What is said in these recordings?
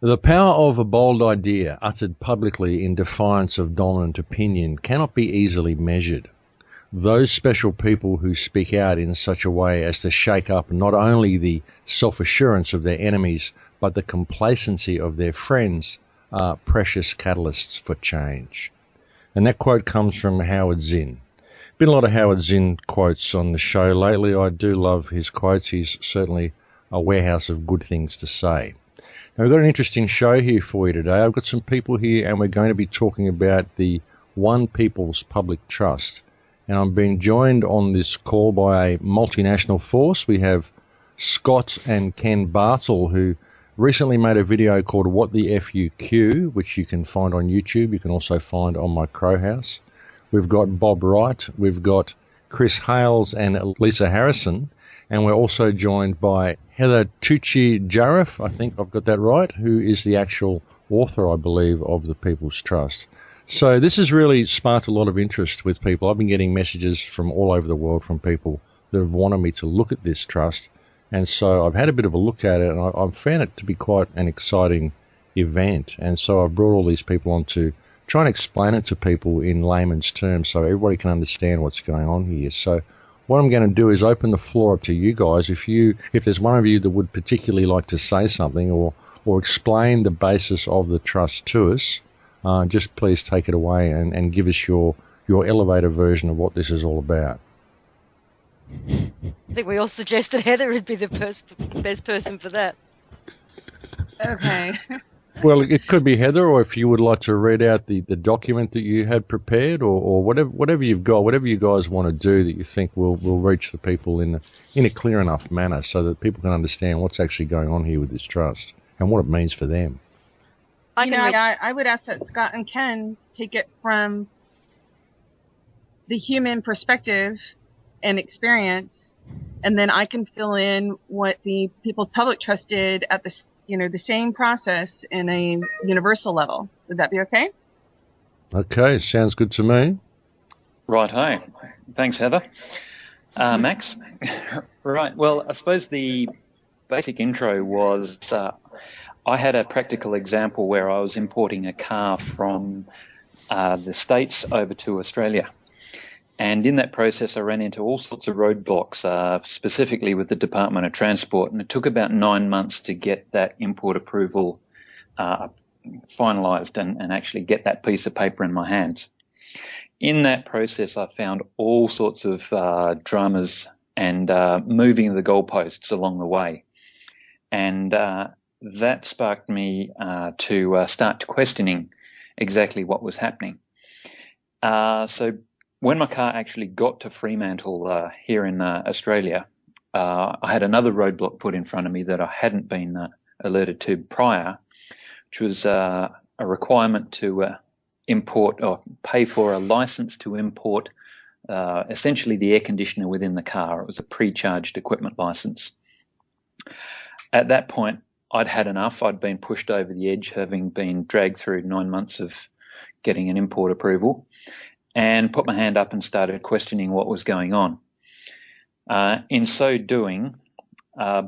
The power of a bold idea uttered publicly in defiance of dominant opinion cannot be easily measured. Those special people who speak out in such a way as to shake up not only the self-assurance of their enemies, but the complacency of their friends are precious catalysts for change. And that quote comes from Howard Zinn. Been a lot of Howard Zinn quotes on the show lately. I do love his quotes. He's certainly a warehouse of good things to say. Now, we've got an interesting show here for you today. I've got some people here and we're going to be talking about the One People's Public Trust. And I'm being joined on this call by a multinational force. We have Scott and Ken Bartle, who recently made a video called What the FUQ, which you can find on YouTube. You can also find on my Crow House. We've got Bob Wright. We've got Chris Hales and Lisa Harrison. And we're also joined by Heather Tucci-Jarif, I think I've got that right, who is the actual author, I believe, of the People's Trust. So this has really sparked a lot of interest with people. I've been getting messages from all over the world from people that have wanted me to look at this trust. And so I've had a bit of a look at it, and I've found it to be quite an exciting event. And so I've brought all these people on to try and explain it to people in layman's terms so everybody can understand what's going on here. So what I'm going to do is open the floor up to you guys. If there's one of you that would particularly like to say something or explain the basis of the trust to us, just please take it away and give us your elevator version of what this is all about. I think we all suggested Heather would be the best person for that. Okay. Well, it could be Heather, or if you would like to read out the document that you had prepared, or whatever you've got, whatever you guys want to do that you think will reach the people in a clear enough manner so that people can understand what's actually going on here with this trust and what it means for them. I would ask that Scott and Ken take it from the human perspective and experience, and then I can fill in what the People's Public Trust did at the same process in a universal level. Would that be okay? Okay, sounds good to me. Righto. Thanks, Heather. Max? Right, well, I suppose the basic intro was I had a practical example where I was importing a car from the States over to Australia. And in that process, I ran into all sorts of roadblocks, specifically with the Department of Transport. And it took about 9 months to get that import approval finalised and actually get that piece of paper in my hands. In that process, I found all sorts of dramas and moving the goalposts along the way. And that sparked me to start questioning exactly what was happening. So when my car actually got to Fremantle here in Australia, I had another roadblock put in front of me that I hadn't been alerted to prior, which was a requirement to import or pay for a license to import essentially the air conditioner within the car. It was a pre-charged equipment license. At that point, I'd had enough. I'd been pushed over the edge, having been dragged through 9 months of getting an import approval, and put my hand up and started questioning what was going on. In so doing,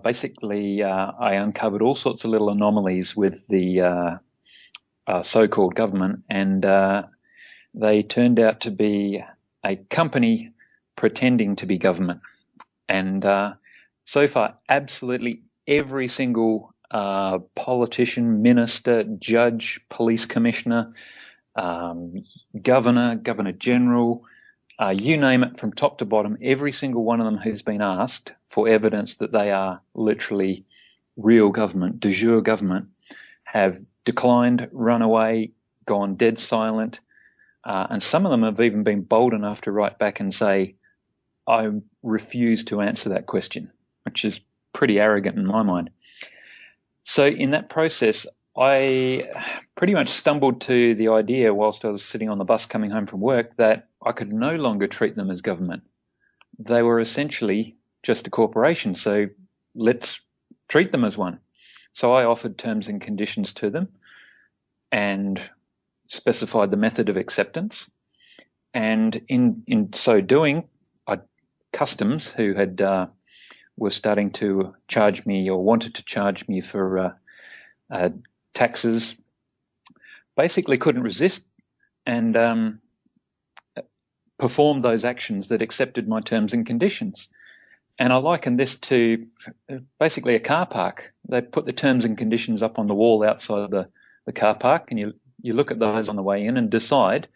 basically I uncovered all sorts of little anomalies with the so-called government, and they turned out to be a company pretending to be government. And so far, absolutely every single politician, minister, judge, police commissioner, governor general, you name it, from top to bottom, every single one of them who's been asked for evidence that they are literally real government, de jure government, have declined, run away, gone dead silent, and some of them have even been bold enough to write back and say, I refuse to answer that question, which is pretty arrogant in my mind. So in that process, I pretty much stumbled to the idea whilst I was sitting on the bus coming home from work that I could no longer treat them as government. They were essentially just a corporation, so let's treat them as one. So I offered terms and conditions to them and specified the method of acceptance. And in so doing, Customs, who had was starting to charge me or wanted to charge me for taxes, basically couldn't resist and performed those actions that accepted my terms and conditions. And I liken this to basically a car park. They put the terms and conditions up on the wall outside the car park, and you look at those on the way in and decide,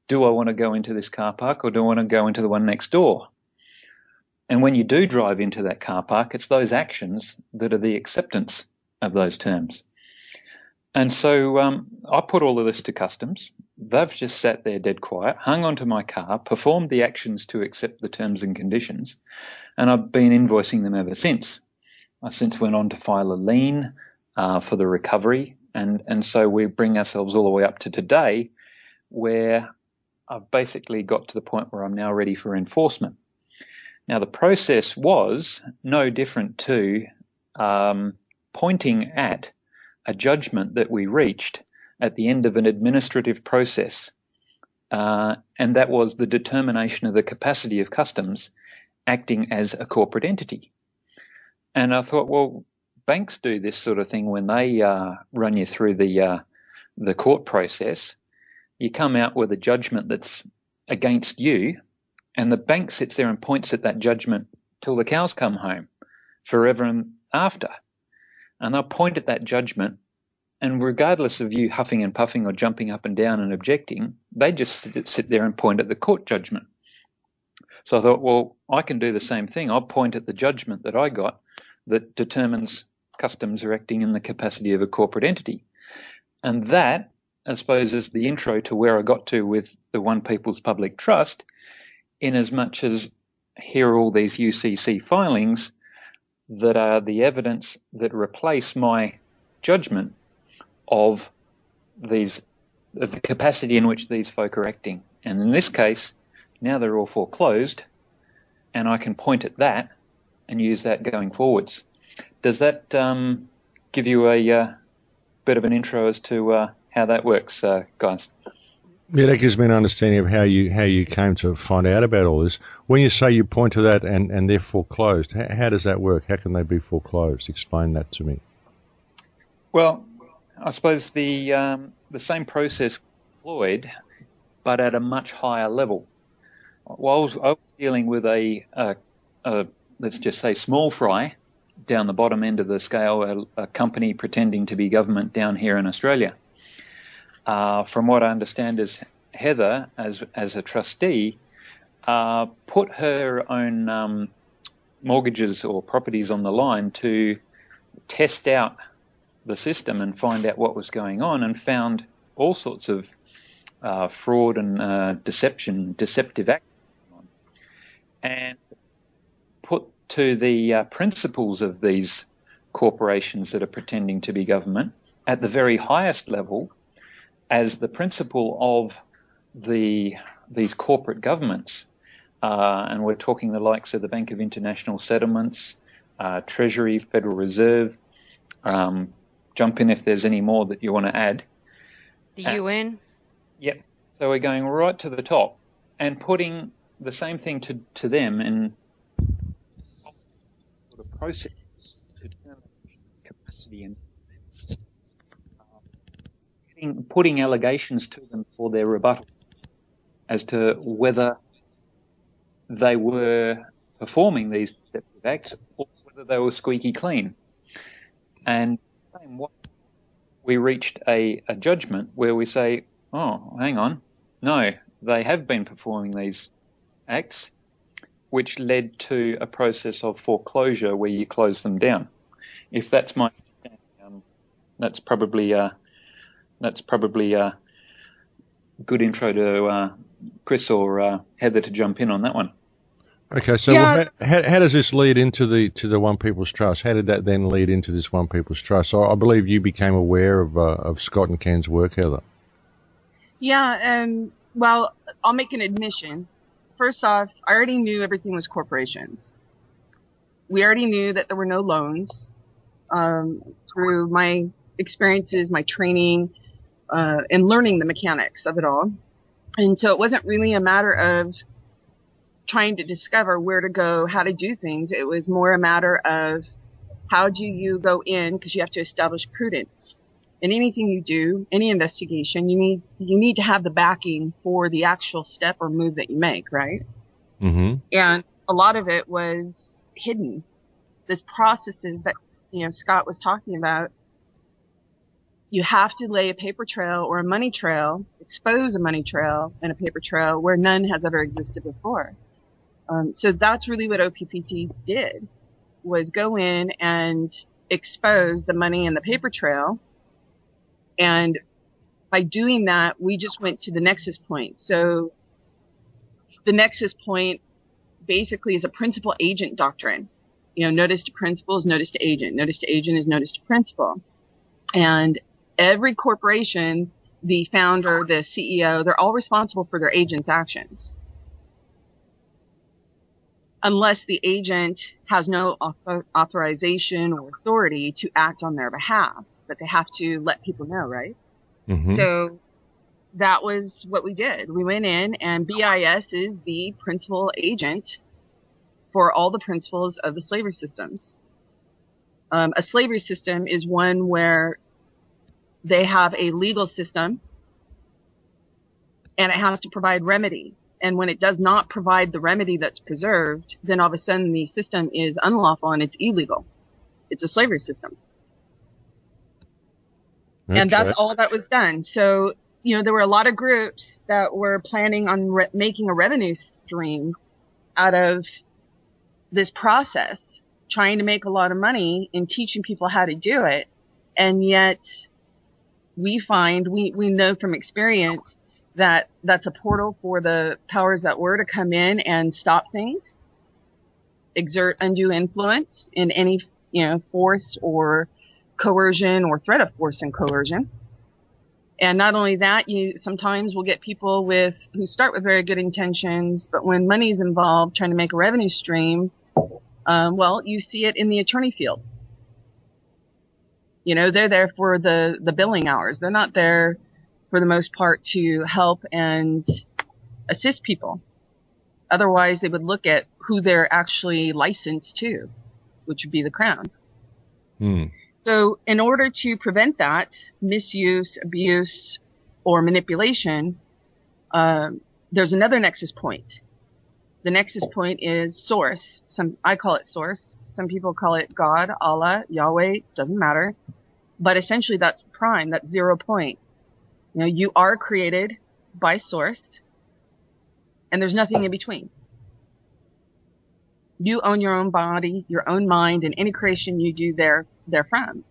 do I want to go into this car park or do I want to go into the one next door? And when you do drive into that car park, it's those actions that are the acceptance of those terms. And so I put all of this to customs. They've just sat there dead quiet, hung onto my car, performed the actions to accept the terms and conditions, and I've been invoicing them ever since. I since went on to file a lien for the recovery, and so we bring ourselves all the way up to today, where I've basically got to the point where I'm now ready for enforcement. Now, the process was no different to pointing at a judgment that we reached at the end of an administrative process, and that was the determination of the capacity of customs acting as a corporate entity. And I thought, well, banks do this sort of thing when they run you through the court process. You come out with a judgment that's against you, and the bank sits there and points at that judgment till the cows come home, forever and after. And they'll point at that judgment, and regardless of you huffing and puffing or jumping up and down and objecting, they just sit there and point at the court judgment. So I thought, well, I can do the same thing. I'll point at the judgment that I got that determines customs are acting in the capacity of a corporate entity. And that, I suppose, is the intro to where I got to with the One People's Public Trust, in as much as here are all these UCC filings that are the evidence that replace my judgment of the capacity in which these folk are acting. And in this case, now they're all foreclosed, and I can point at that and use that going forwards. Does that give you a bit of an intro as to how that works, guys? Yeah, that gives me an understanding of how you came to find out about all this. When you say you point to that and they're foreclosed, how does that work? How can they be foreclosed? Explain that to me. Well, I suppose the same process employed, but at a much higher level. While I was dealing with a let's just say small fry down the bottom end of the scale, a company pretending to be government down here in Australia. From what I understand, is Heather, as a trustee, put her own mortgages or properties on the line to test out the system and find out what was going on, and found all sorts of fraud and deceptive acts, and put to the principles of these corporations that are pretending to be government at the very highest level as the principle of these corporate governments. And we're talking the likes of the Bank of International Settlements, Treasury, Federal Reserve. Jump in if there's any more that you want to add. The UN? Yep. So we're going right to the top and putting the same thing to them in sort of process to determine capacity and putting allegations to them for their rebuttal as to whether they were performing these deceptive acts or whether they were squeaky clean. And same way, we reached a judgment where we say, oh, hang on, no, they have been performing these acts, which led to a process of foreclosure where you close them down. If that's my understanding, that's probably a good intro to Chris or Heather to jump in on that one. Okay, so how does this lead into the One People's Trust? How did that then lead into this One People's Trust? So I believe you became aware of Scott and Ken's work, Heather. Yeah, well, I'll make an admission. First off, I already knew everything was corporations. We already knew that there were no loans. Through my experiences, my training, and learning the mechanics of it all. And so it wasn't really a matter of trying to discover where to go, how to do things. It was more a matter of how do you go in, because you have to establish prudence. in anything you do, any investigation, you need to have the backing for the actual step or move that you make, right? Mm-hmm. And a lot of it was hidden. This processes that, Scott was talking about. You have to lay a paper trail or a money trail, expose a money trail and a paper trail where none has ever existed before. So that's really what OPPT did, was go in and expose the money and the paper trail. And by doing that, we just went to the nexus point. So the nexus point basically is a principal agent doctrine. Notice to principal is notice to agent. Notice to agent is notice to principal. And every corporation, the founder, the CEO, they're all responsible for their agent's actions. Unless the agent has no authorization or authority to act on their behalf, but they have to let people know, right? Mm-hmm. So that was what we did. We went in, and BIS is the principal agent for all the principles of the slavery systems. A slavery system is one where they have a legal system and it has to provide remedy. And when it does not provide the remedy that's preserved, then all of a sudden the system is unlawful and it's illegal. It's a slavery system. Okay. And that's all that was done. So, there were a lot of groups that were planning on making a revenue stream out of this process, trying to make a lot of money in teaching people how to do it. And yet we find, we know from experience that that's a portal for the powers that were to come in and stop things, exert undue influence in any, force or coercion or threat of force and coercion. And not only that, you sometimes will get people who start with very good intentions, but when money is involved trying to make a revenue stream, you see it in the attorney field. They're there for the billing hours. They're not there for the most part to help and assist people. Otherwise, they would look at who they're actually licensed to, which would be the Crown. So in order to prevent that misuse, abuse, or manipulation, there's another nexus point. The nexus point is source. I call it source. Some people call it God, Allah, Yahweh, doesn't matter. But essentially that's prime, that's 0 point. You are created by source, and there's nothing in between. You own your own body, your own mind, and any creation you do therefrom.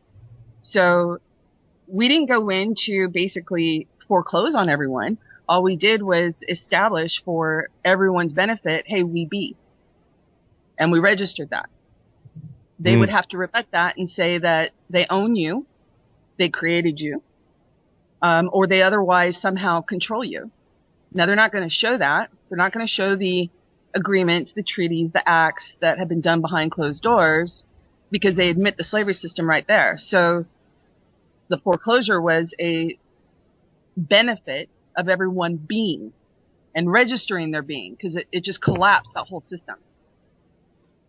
So we didn't go in to basically foreclose on everyone. All we did was establish for everyone's benefit, hey, we be. And we registered that. They would have to rebut that and say that they own you, they created you, or they otherwise somehow control you. Now, they're not going to show that. They're not going to show the agreements, the treaties, the acts that have been done behind closed doors, because they admit the slavery system right there. So the foreclosure was a benefit of everyone being and registering their being, because it just collapsed that whole system.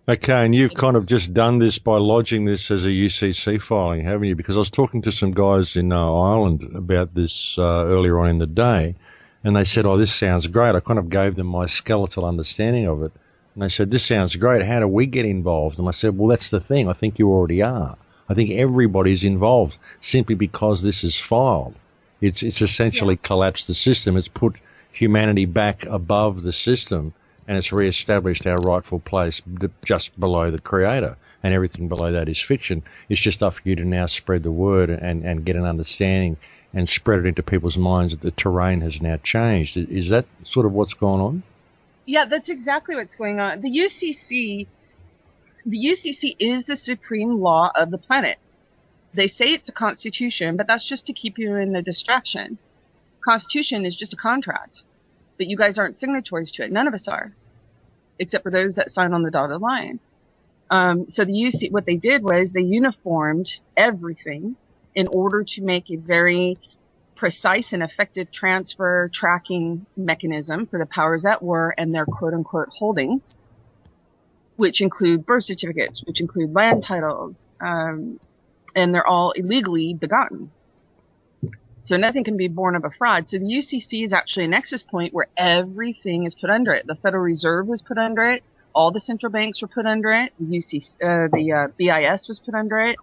Okay, and you've kind of just done this by lodging this as a UCC filing, haven't you? Because I was talking to some guys in Ireland about this earlier on in the day, and they said, oh, this sounds great. I kind of gave them my skeletal understanding of it. And they said, this sounds great. How do we get involved? And I said, well, that's the thing. I think you already are. I think everybody's involved simply because this is filed. It's essentially collapsed the system. It's put humanity back above the system, and it's reestablished our rightful place just below the creator, and everything below that is fiction. It's just up for you to now spread the word and get an understanding and spread it into people's minds that the terrain has now changed. Is that sort of what's going on? Yeah, that's exactly what's going on. The UCC is the supreme law of the planet. They say it's a constitution, but that's just to keep you in the distraction. Constitution is just a contract, but you guys aren't signatories to it. None of us are, except for those that sign on the dotted line. So the UC, what they did was they uniformed everything in order to make a very precise and effective transfer tracking mechanism for the powers that were and their quote unquote holdings, which include birth certificates, which include land titles, and they're all illegally begotten. So nothing can be born of a fraud. So the UCC is actually a nexus point where everything is put under it. The Federal Reserve was put under it. All the central banks were put under it. The BIS was put under it.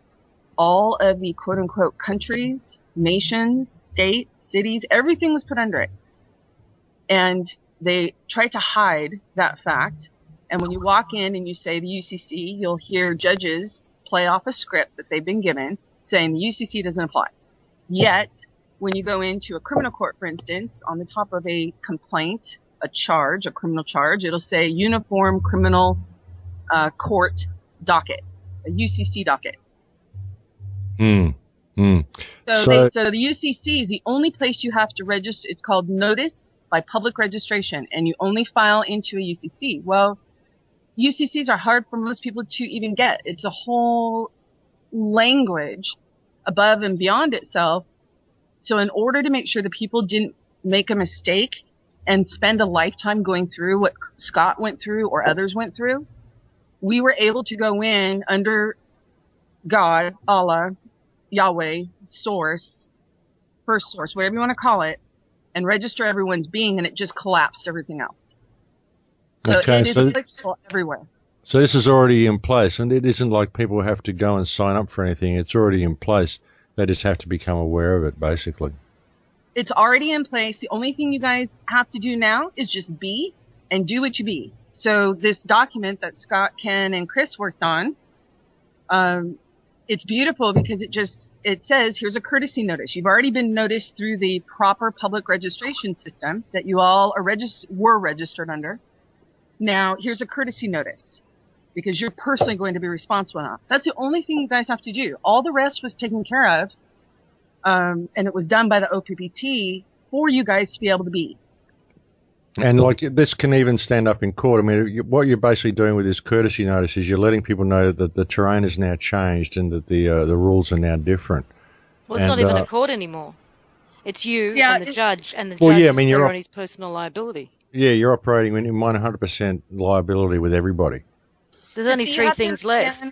All of the quote unquote countries, nations, states, cities, everything was put under it. And they tried to hide that fact. And when you walk in and you say the UCC, you'll hear judges play off a script that they've been given saying the UCC doesn't apply. Yet, when you go into a criminal court, for instance, on the top of a complaint, a charge, a criminal charge, it'll say Uniform Criminal Court Docket, a UCC docket. So the UCC is the only place you have to register. It's called Notice by Public Registration, and you only file into a UCC. Well, UCCs are hard for most people to even get. It's a whole language above and beyond itself. So in order to make sure that people didn't make a mistake and spend a lifetime going through what Scott went through or others went through, we were able to go in under God, Allah, Yahweh, source, first source, whatever you want to call it, and register everyone's being, and it just collapsed everything else. So okay, it is applicable everywhere. So this is already in place, and it isn't like people have to go and sign up for anything. It's already in place. They just have to become aware of it, basically. It's already in place. The only thing you guys have to do now is just be and do what you be. So this document that Scott, Ken, and Chris worked on, it's beautiful because it says, here's a courtesy notice. You've already been noticed through the proper public registration system that you all were registered under. Now, here's a courtesy notice because you're personally going to be responsible now. That's the only thing you guys have to do. All the rest was taken care of, and it was done by the OPPT for you guys to be able to be. And like this can even stand up in court. I mean, what you're basically doing with this courtesy notice is you're letting people know that the terrain has now changed and that the rules are now different. Well, it's not even a court anymore. It's you and the judge, and the judge is on his personal liability. Yeah, you're operating in 100% liability with everybody. There's only three things left.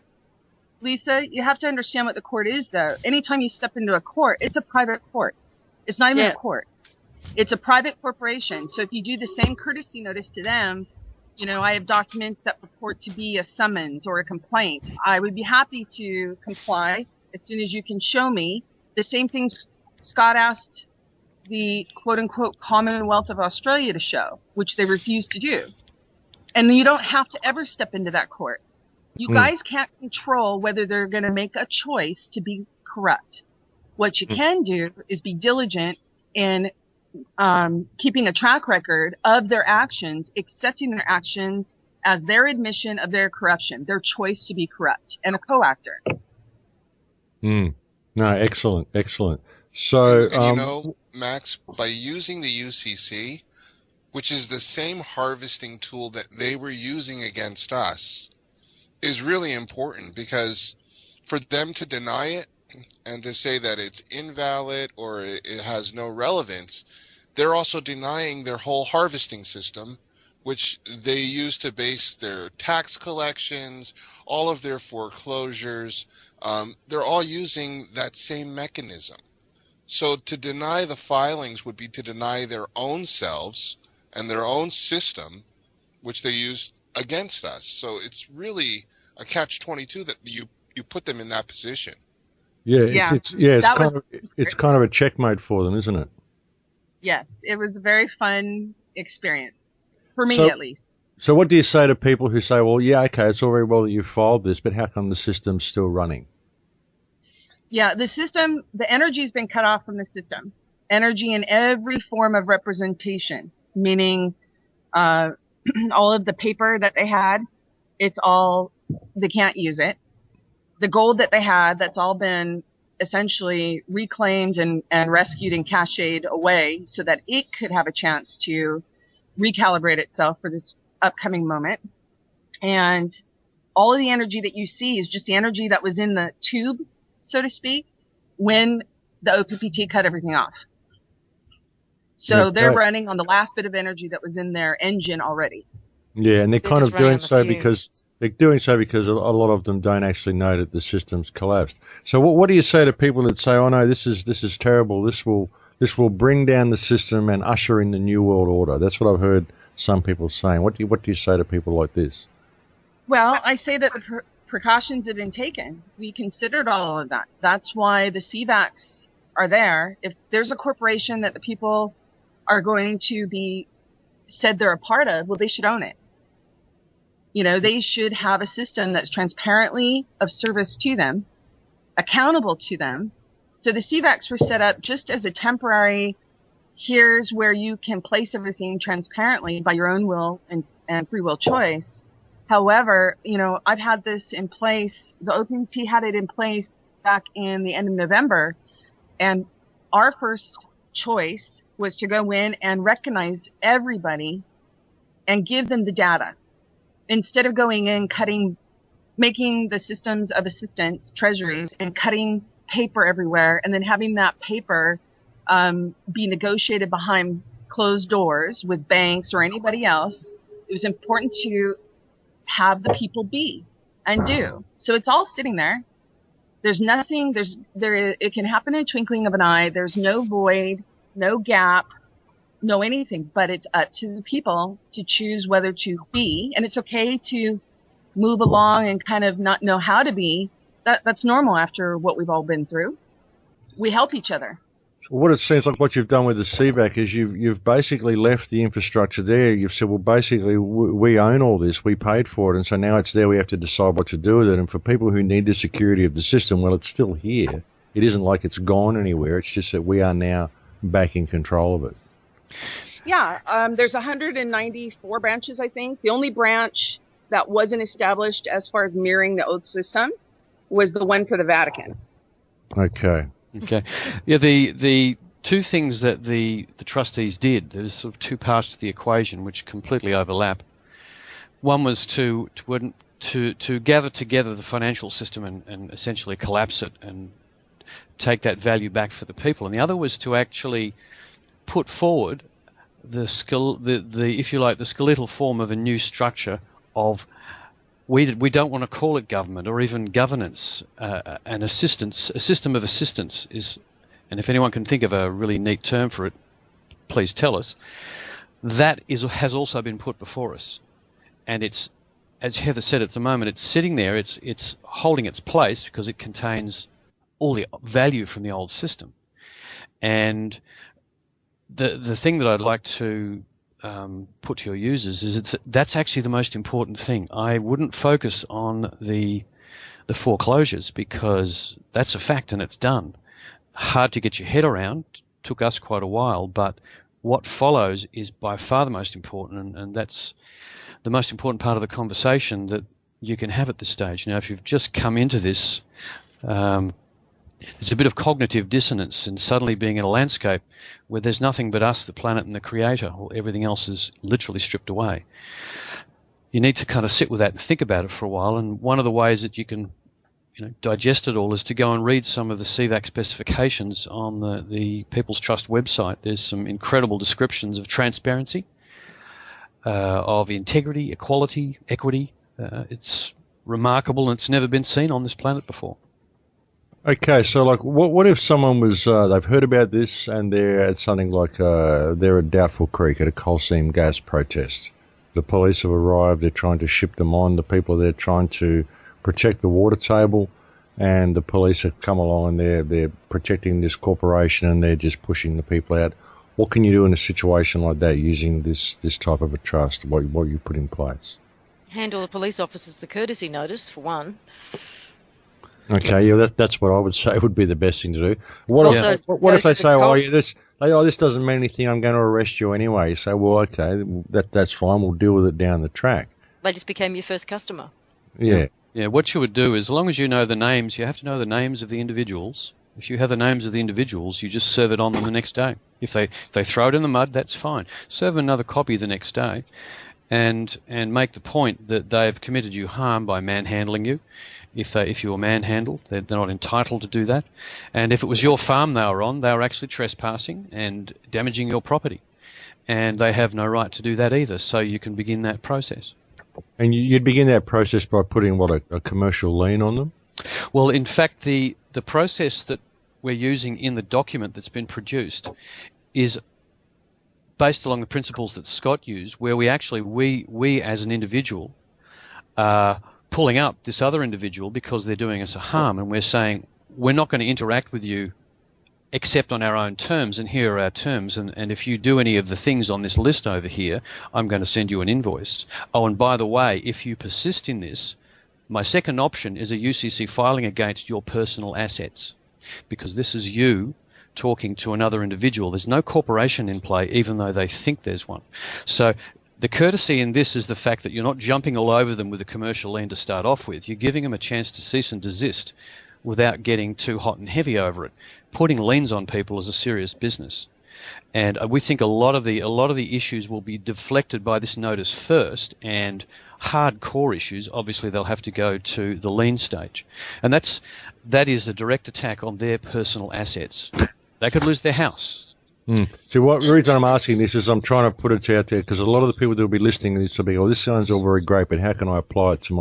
Lisa, you have to understand what the court is, though. Anytime you step into a court, it's a private court. It's not even a court. It's a private corporation. So if you do the same courtesy notice to them, I have documents that purport to be a summons or a complaint. I would be happy to comply as soon as you can show me the same things Scott asked the quote-unquote Commonwealth of Australia to show, which they refused to do. And you don't have to ever step into that court. You guys can't control whether they're going to make a choice to be corrupt. What you can do is be diligent in keeping a track record of their actions, accepting their actions as their admission of their corruption, their choice to be corrupt, and a co-actor. No, excellent. So, and Max, by using the UCC, which is the same harvesting tool that they were using against us, is really important, because for them to deny it and to say that it's invalid or it has no relevance, they're also denying their whole harvesting system, which they use to base their tax collections, all of their foreclosures. They're all using that same mechanism. So to deny the filings would be to deny their own selves and their own system, which they use against us. So it's really a catch-22 that you put them in that position. It's kind of a checkmate for them, isn't it? Yes, it was a very fun experience for me, at least. So what do you say to people who say, well, yeah, okay, it's all very well that you filed this, but how come the system's still running? Yeah, the energy's been cut off from the system. Energy in every form of representation, meaning all of the paper that they had, they can't use it. The gold that they had, that's all been essentially reclaimed and rescued and cached away so that it could have a chance to recalibrate itself for this upcoming moment. And all of the energy that you see is just the energy that was in the tube, so to speak, when the OPPT cut everything off. So they're running on the last bit of energy that was in their engine already. Yeah, and they're kind of doing so because a lot of them don't actually know that the system's collapsed. So what do you say to people that say, oh no, this is terrible, this will This will bring down the system and usher in the new world order. That's what I've heard some people saying. What do you say to people like this? Well, I say that the precautions have been taken. We considered all of that. That's why the CVACs are there. If there's a corporation that the people are going to be said they're a part of, well, they should own it. You know, they should have a system that's transparently of service to them, accountable to them. So the CVACs were set up just as a temporary, here's where you can place everything transparently by your own will and free will choice. However, you know, I've had this in place. The OPPT had it in place back in the end of November. And our first choice was to go in and recognize everybody and give them the data. Instead of going in, making the systems of assistance, treasuries, and cutting paper everywhere, and then having that paper be negotiated behind closed doors with banks or anybody else, it was important to have the people be and do. So it's all sitting there. There's nothing, it can happen in a twinkling of an eye. There's no void, no gap, no anything, but it's up to the people to choose whether to be, and it's okay to move along and kind of not know how to be. That's normal after what we've all been through. We help each other. What it seems like what you've done with the CVAC is you've basically left the infrastructure there. You've said, well, basically, we own all this. We paid for it. And so now it's there. We have to decide what to do with it. And for people who need the security of the system, well, it's still here. It isn't like it's gone anywhere. It's just that we are now back in control of it. Yeah. There's 194 branches, I think. The only branch that wasn't established as far as mirroring the old system was the one for the Vatican. Okay. Yeah, the two things that the trustees did, there's sort of two parts to the equation which completely overlap. One was to gather together the financial system and essentially collapse it and take that value back for the people. And the other was to actually put forward the if you like, the skeletal form of a new structure of we don't want to call it government or even governance, and assistance. A system of assistance is, and if anyone can think of a really neat term for it, please tell us. That has also been put before us, and it's, as Heather said, at the moment it's sitting there. It's holding its place because it contains all the value from the old system. And the thing that I'd like to put to your users is that's actually the most important thing. I wouldn't focus on the foreclosures because that's a fact and it's done. Hard to get your head around, took us quite a while, but what follows is by far the most important, and that's the most important part of the conversation that you can have at this stage. Now, if you've just come into this, there's a bit of cognitive dissonance in suddenly being in a landscape where there's nothing but us, the planet, and the creator, or everything else is literally stripped away. You need to kind of sit with that and think about it for a while, and one of the ways that you can digest it all is to go and read some of the CVAC specifications on the People's Trust website. There's some incredible descriptions of transparency, of integrity, equality, equity. It's remarkable, and it's never been seen on this planet before. Okay, so like, what if someone was they've heard about this and they're at something like they're at Doubtful Creek at a coal seam gas protest. The police have arrived. They're trying to ship them on. The people are there trying to protect the water table, and the police have come along and they're protecting this corporation and they're just pushing the people out. What can you do in a situation like that using this type of a trust? What you put in place? Handle the police officers the courtesy notice for one. Okay, yeah, that's what I would say would be the best thing to do. What if they say, this doesn't mean anything, I'm going to arrest you anyway? You say, well, okay, that's fine, we'll deal with it down the track. They just became your first customer. Yeah. Yeah, what you would do is, as long as you know the names, you have to know the names of the individuals. If you have the names of the individuals, you just serve it on them the next day. If they throw it in the mud, that's fine. Serve another copy the next day and make the point that they've committed you harm by manhandling you. If you were manhandled, they're not entitled to do that. And if it was your farm they were on, they were actually trespassing and damaging your property. And they have no right to do that either, so you can begin that process. And you'd begin that process by putting, a commercial lien on them? Well, in fact, the process that we're using in the document that's been produced is based along the principles that Scott used, where we actually, we as an individual are pulling up this other individual because they're doing us a harm, and we're saying, we're not going to interact with you except on our own terms, and here are our terms, and if you do any of the things on this list over here, I'm going to send you an invoice. Oh, and by the way, if you persist in this, my second option is a UCC filing against your personal assets, because this is you talking to another individual. There's no corporation in play, even though they think there's one. So the courtesy in this is the fact that you're not jumping all over them with a commercial lien to start off with. You're giving them a chance to cease and desist without getting too hot and heavy over it. Putting liens on people is a serious business, and we think a lot of the issues will be deflected by this notice first, and hardcore issues, obviously, they'll have to go to the lien stage, and that is a direct attack on their personal assets. They could lose their house. So the reason I'm asking this is I'm trying to put it out there because a lot of the people that will be listening to this will be, oh, this sounds all very great, but how can I apply it to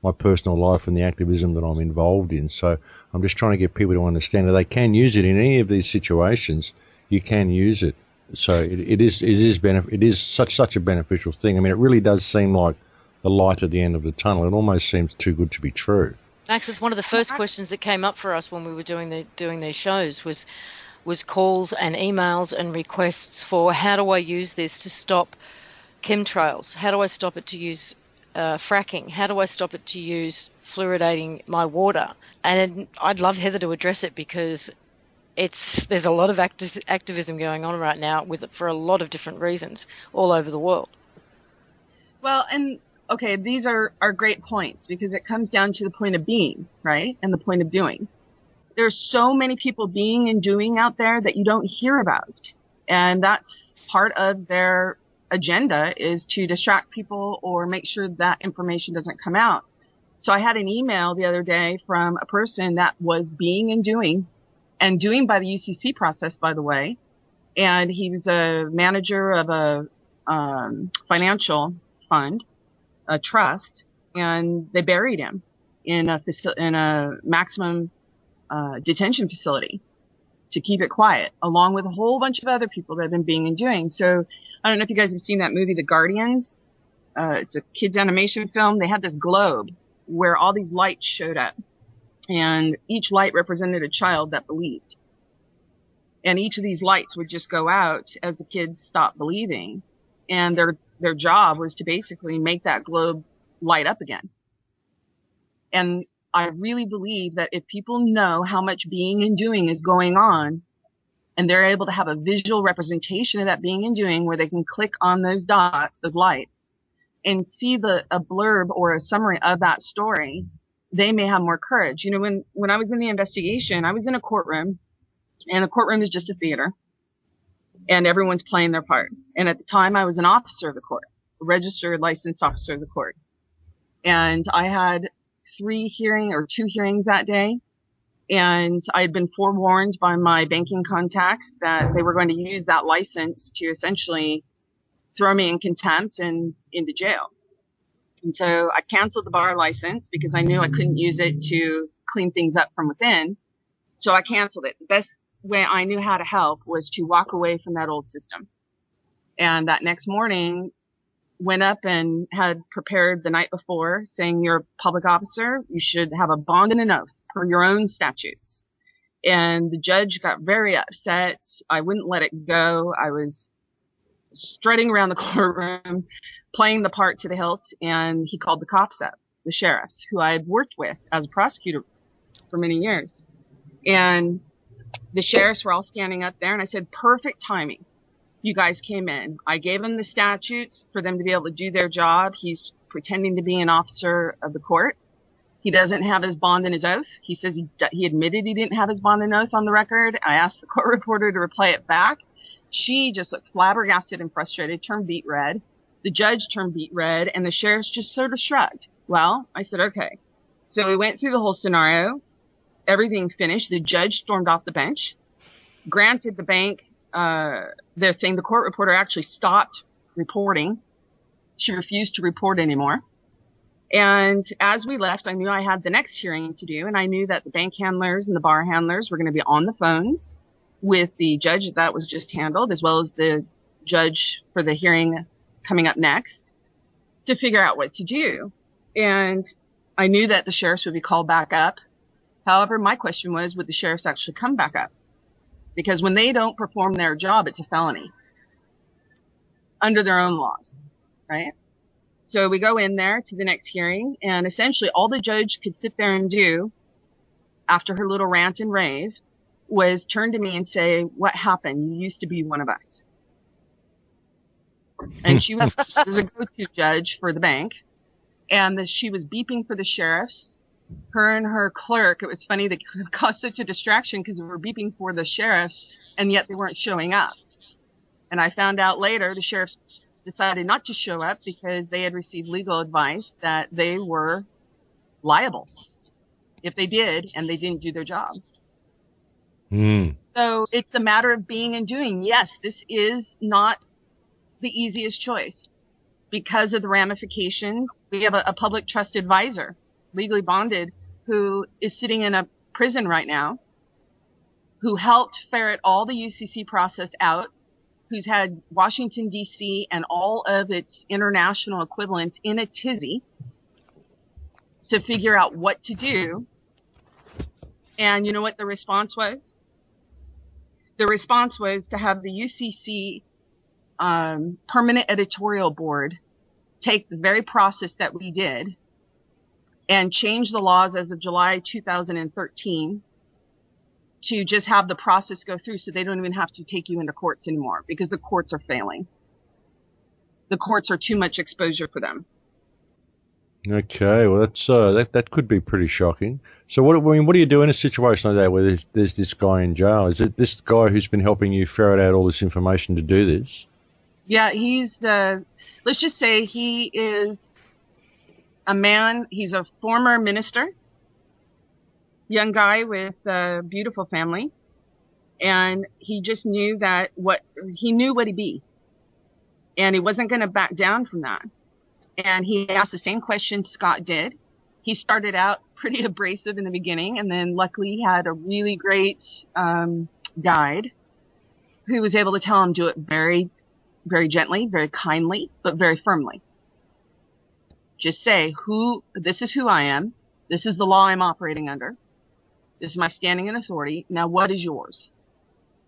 my personal life and the activism that I'm involved in? So I'm just trying to get people to understand that they can use it in any of these situations. You can use it. So it is such a beneficial thing. I mean, it really does seem like the light at the end of the tunnel. It almost seems too good to be true. Max, it's one of the first questions that came up for us when we were doing these shows was calls and emails and requests for how do I use this to stop chemtrails? How do I stop it to use fracking? How do I stop it to use fluoridating my water? And I'd love Heather to address it because there's a lot of activism going on right now for a lot of different reasons all over the world. Well, and okay, these are great points because it comes down to the point of being, right? And the point of doing. There's so many people being and doing out there that you don't hear about. And that's part of their agenda, is to distract people or make sure that information doesn't come out. So I had an email the other day from a person that was being and doing by the UCC process, by the way. And he was a manager of a financial fund, a trust, and they buried him in a maximum detention facility to keep it quiet, along with a whole bunch of other people that have been being and doing. So I don't know if you guys have seen that movie, The Guardians. It's a kids animation film. They had this globe where all these lights showed up, and each light represented a child that believed. And each of these lights would just go out as the kids stopped believing. And their job was to basically make that globe light up again. And I really believe that if people know how much being and doing is going on, and they're able to have a visual representation of that being and doing where they can click on those dots, those lights, and see a blurb or a summary of that story, they may have more courage. You know, when I was in the investigation, I was in a courtroom, and the courtroom is just a theater, and everyone's playing their part. And at the time, I was an officer of the court, a registered licensed officer of the court. And I had 2 hearings that day. And I had been forewarned by my banking contacts that they were going to use that license to essentially throw me in contempt and into jail. And so I canceled the bar license because I knew I couldn't use it to clean things up from within. So I canceled it. The best way I knew how to help was to walk away from that old system. And that next morning, went up and had prepared the night before saying, you're a public officer, you should have a bond and an oath per your own statutes. And the judge got very upset. I wouldn't let it go. I was strutting around the courtroom, playing the part to the hilt, and he called the cops up, the sheriffs, who I had worked with as a prosecutor for many years. And the sheriffs were all standing up there, and I said, perfect timing. You guys came in. I gave him the statutes for them to be able to do their job. He's pretending to be an officer of the court. He doesn't have his bond and his oath. He says he admitted he didn't have his bond and oath on the record. I asked the court reporter to replay it back. She just looked flabbergasted and frustrated, turned beet red. The judge turned beet red, and the sheriffs just sort of shrugged. Well, I said, okay. So we went through the whole scenario. Everything finished. The judge stormed off the bench, granted the bank their thing. The court reporter actually stopped reporting. She refused to report anymore. And as we left, I knew I had the next hearing to do, and I knew that the bank handlers and the bar handlers were going to be on the phones with the judge that was just handled, as well as the judge for the hearing coming up next, to figure out what to do. And I knew that the sheriffs would be called back up. However, my question was, would the sheriffs actually come back up? Because when they don't perform their job, it's a felony under their own laws, right? So we go in there to the next hearing, and essentially all the judge could sit there and do after her little rant and rave was turn to me and say, what happened? You used to be one of us. And she was a go-to judge for the bank, and she was beeping for the sheriffs. Her and her clerk, it was funny, they caused such a distraction because they were beeping for the sheriffs, and yet they weren't showing up. And I found out later the sheriffs decided not to show up because they had received legal advice that they were liable if they did and they didn't do their job. So it's a matter of being and doing. Yes, this is not the easiest choice because of the ramifications. We have a public trust advisor, legally bonded, who is sitting in a prison right now, who helped ferret all the UCC process out, who's had Washington, D.C. and all of its international equivalents in a tizzy to figure out what to do. And you know what the response was? The response was to have the UCC permanent editorial board take the very process that we did and change the laws as of July 2013 to just have the process go through so they don't even have to take you into courts anymore because the courts are failing. The courts are too much exposure for them. Okay, well that could be pretty shocking. So what do you do in a situation like that where there's this guy in jail? Is it this guy who's been helping you ferret out all this information to do this? Yeah, let's just say he is a man, he's a former minister, young guy with a beautiful family, and he just knew what he'd be, and he wasn't going to back down from that. And he asked the same question Scott did. He started out pretty abrasive in the beginning, and then luckily he had a really great guide who was able to tell him do it very, very gently, very kindly, but very firmly. Just say, this is who I am. This is the law I'm operating under. This is my standing and authority. Now, what is yours?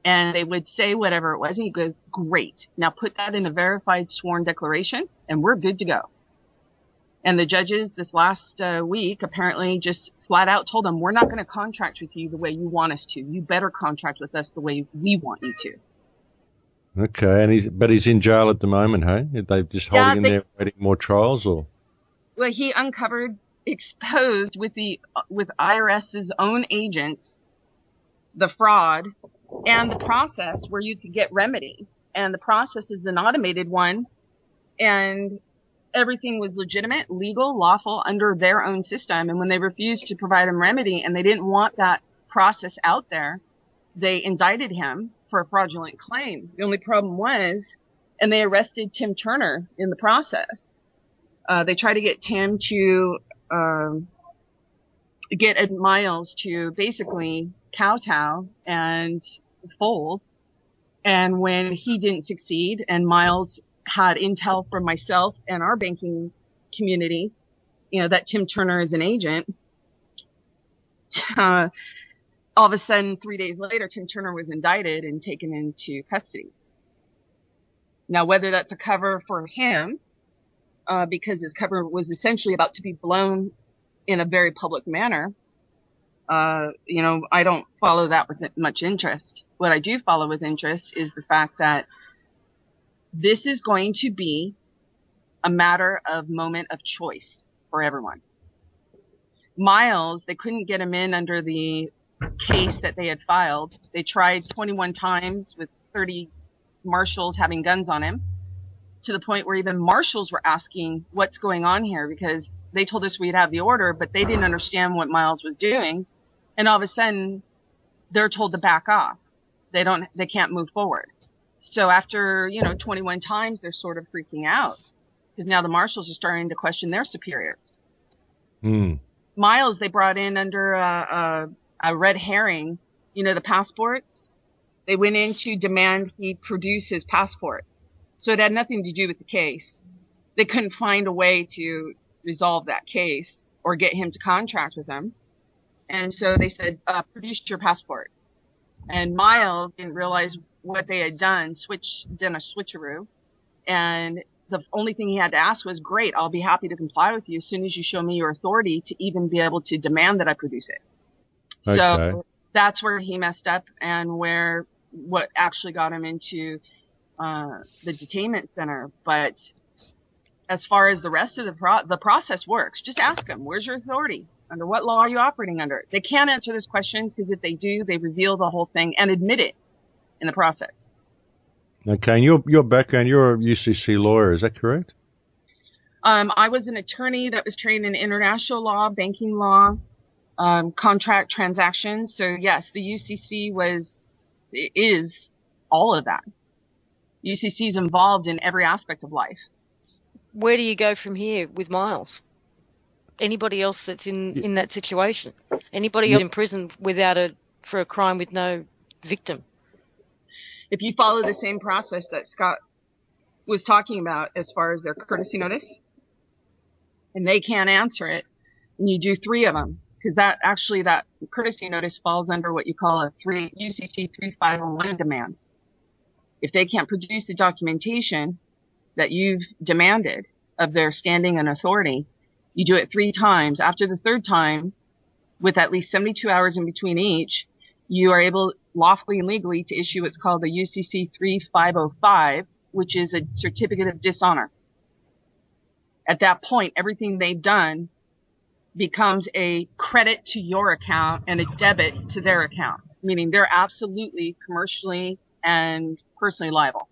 And they would say whatever it was, and he'd go, great. Now put that in a verified sworn declaration, and we're good to go. And the judges this last week apparently just flat out told them, we're not going to contract with you the way you want us to. You better contract with us the way we want you to. Okay, and he's in jail at the moment, hey? Are they just holding him there waiting more trials, or? Well, he exposed with IRS's own agents the fraud and the process where you could get remedy. And the process is an automated one, and everything was legitimate, legal, lawful under their own system. And when they refused to provide him remedy and they didn't want that process out there, they indicted him for a fraudulent claim. The only problem was, and they arrested Tim Turner in the process. They tried to get Tim to get Ed Miles to basically kowtow and fold. And when he didn't succeed, and Miles had intel from myself and our banking community, that Tim Turner is an agent, all of a sudden, 3 days later, Tim Turner was indicted and taken into custody. Now, whether that's a cover for him, because his cover was essentially about to be blown in a very public manner, I don't follow that with much interest. What I do follow with interest is the fact that this is going to be a matter of moment of choice for everyone. Miles, they couldn't get him in under the case that they had filed. They tried 21 times with 30 marshals having guns on him, to the point where even marshals were asking what's going on here, because they told us we'd have the order, but they didn't understand what Miles was doing. And all of a sudden they're told to back off. They can't move forward. So after, 21 times, they're sort of freaking out because now the marshals are starting to question their superiors. Miles, they brought in under a red herring, the passports. They went in to demand he produce his passport. So it had nothing to do with the case. They couldn't find a way to resolve that case or get him to contract with them. And so they said, produce your passport. And Miles didn't realize what they had done, done a switcheroo. And the only thing he had to ask was, great, I'll be happy to comply with you as soon as you show me your authority to even be able to demand that I produce it. Okay. So that's where he messed up and what actually got him into the detainment center. But as far as the rest of the process works, just ask them, where's your authority? Under what law are you operating under? They can't answer those questions because if they do, they reveal the whole thing and admit it in the process. Okay, and your background, you're a UCC lawyer, is that correct? I was an attorney that was trained in international law, banking law, contract transactions. So yes, the UCC is all of that. UCC is involved in every aspect of life. Where do you go from here with Miles? Anybody else that's in that situation? Anybody else in prison for a crime with no victim? If you follow the same process that Scott was talking about as far as their courtesy notice, and they can't answer it, and you do 3 of them, because that courtesy notice falls under what you call a UCC 3501 demand. If they can't produce the documentation that you've demanded of their standing and authority, you do it 3 times. After the 3rd time, with at least 72 hours in between each, you are able lawfully and legally to issue what's called the UCC 3505, which is a certificate of dishonor. At that point, everything they've done becomes a credit to your account and a debit to their account, meaning they're absolutely commercially and personally liable.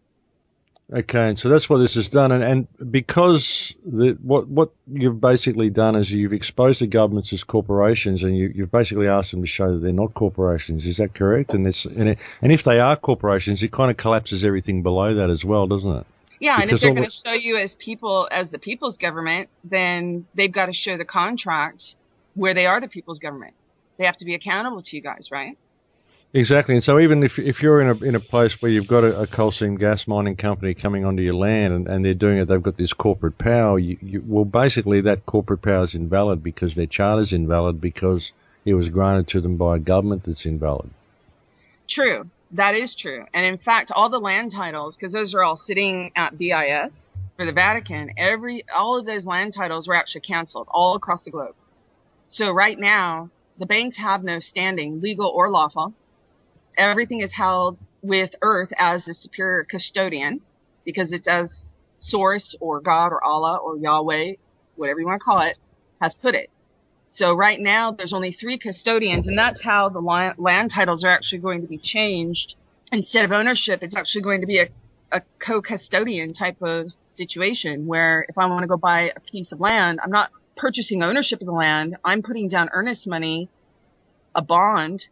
Okay, and so that's what this has done, and because what you've basically done is you've exposed the governments as corporations, and you've basically asked them to show that they're not corporations. Is that correct? And if they are corporations, it kind of collapses everything below that as well, doesn't it? Yeah, because and if they're going to show you as the people's government, then they've got to show the contract where they are the people's government. They have to be accountable to you guys, right? Exactly, and so even if you're in a place where you've got a coal seam gas mining company coming onto your land and they're doing it, they've got this corporate power. Well, basically that corporate power is invalid because their charter is invalid because it was granted to them by a government that's invalid. True, that is true, and in fact, all the land titles, because those are all sitting at BIS for the Vatican, all of those land titles were actually canceled all across the globe. So right now, the banks have no standing, legal or lawful. Everything is held with Earth as the superior custodian because it's as Source or God or Allah or Yahweh, whatever you want to call it, has put it. So right now there's only 3 custodians, and that's how the land titles are actually going to be changed. Instead of ownership, it's actually going to be a co-custodian type of situation where if I want to go buy a piece of land, I'm not purchasing ownership of the land. I'm putting down earnest money, a bond,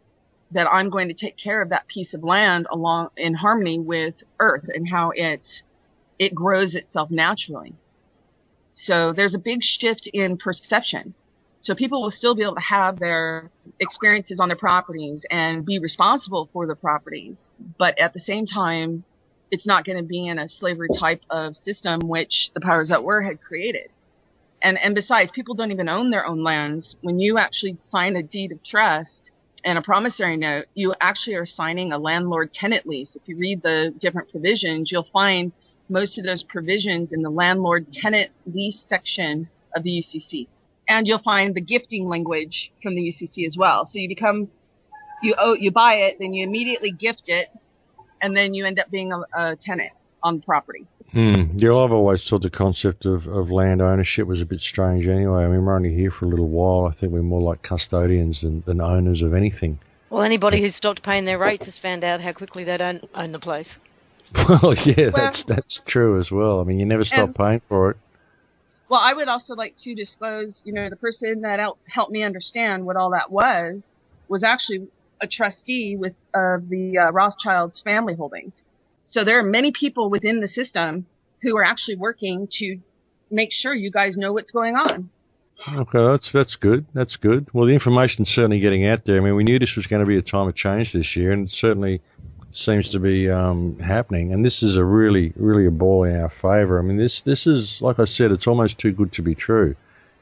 that I'm going to take care of that piece of land along in harmony with Earth and how it grows itself naturally. So there's a big shift in perception. So people will still be able to have their experiences on their properties and be responsible for the properties. But at the same time, it's not going to be in a slavery type of system, which the powers that were had created. And besides, people don't even own their own lands. When you actually sign a deed of trust and a promissory note, you actually are signing a landlord-tenant lease. If you read the different provisions, you'll find most of those provisions in the landlord-tenant lease section of the UCC. And you'll find the gifting language from the UCC as well. So you buy it, then you immediately gift it, and then you end up being a tenant on the property. Yeah, I've always thought the concept of land ownership was a bit strange anyway. I mean, we're only here for a little while. I think we're more like custodians than owners of anything. Well, anybody who's stopped paying their rates has found out how quickly they don't own the place. Well, yeah, that's true as well. I mean, you never stop paying for it. Well, I would also like to disclose, the person that helped me understand what all that was actually a trustee with the Rothschild's family holdings. So there are many people within the system who are actually working to make sure you guys know what's going on. Okay, that's good. That's good. Well, the information's certainly getting out there. I mean, we knew this was going to be a time of change this year, and it certainly seems to be happening. And this is a really a ball in our favour. I mean, this is, like I said, it's almost too good to be true.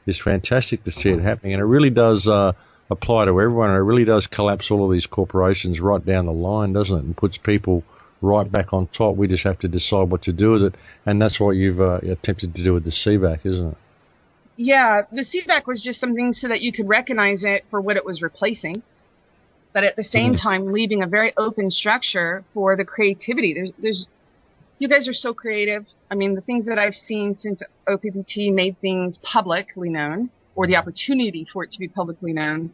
It's fantastic to see it happening, and it really does apply to everyone. And it really does collapse all of these corporations right down the line, doesn't it? And puts people right back on top. We just have to decide what to do with it, and that's what you've attempted to do with the CVAC, isn't it? Yeah, the CVAC was just something so that you could recognize it for what it was replacing, but at the same time leaving a very open structure for the creativity. There's you guys are so creative. I mean, the things that I've seen since OPPT made things publicly known, or the opportunity for it to be publicly known,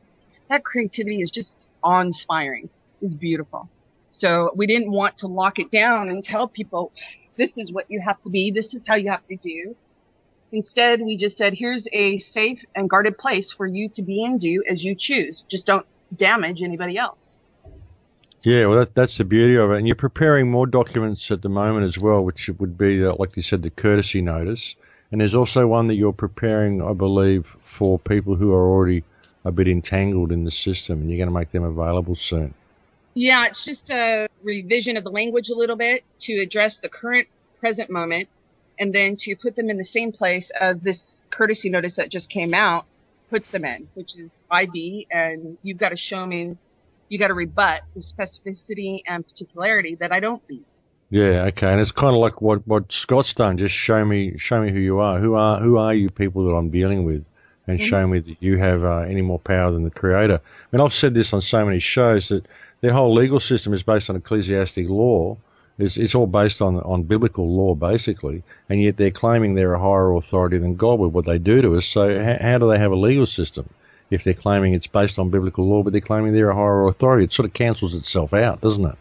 that creativity is just awe-inspiring. It's beautiful. So we didn't want to lock it down and tell people, this is what you have to be, this is how you have to do. Instead, we just said, here's a safe and guarded place for you to be and do as you choose. Just don't damage anybody else. Yeah, well, that's the beauty of it. And you're preparing more documents at the moment as well, which would be, like you said, the courtesy notice. And there's also one that you're preparing, I believe, for people who are already a bit entangled in the system, and you're going to make them available soon. Yeah, it's just a revision of the language a little bit to address the current present moment, and then to put them in the same place as this courtesy notice that just came out puts them in, which is IB, and you've got to show me, you got to rebut with specificity and particularity that I don't be. Yeah, okay, and it's kind of like what Scott's done. Just show me who you are. Who are you people that I'm dealing with, and show me that you have any more power than the Creator. I mean, I've said this on so many shows that their whole legal system is based on ecclesiastic law. It's all based on biblical law, basically, and yet they're claiming they're a higher authority than God with what they do to us. So how do they have a legal system if they're claiming it's based on biblical law, but they're claiming they're a higher authority? It sort of cancels itself out, doesn't it?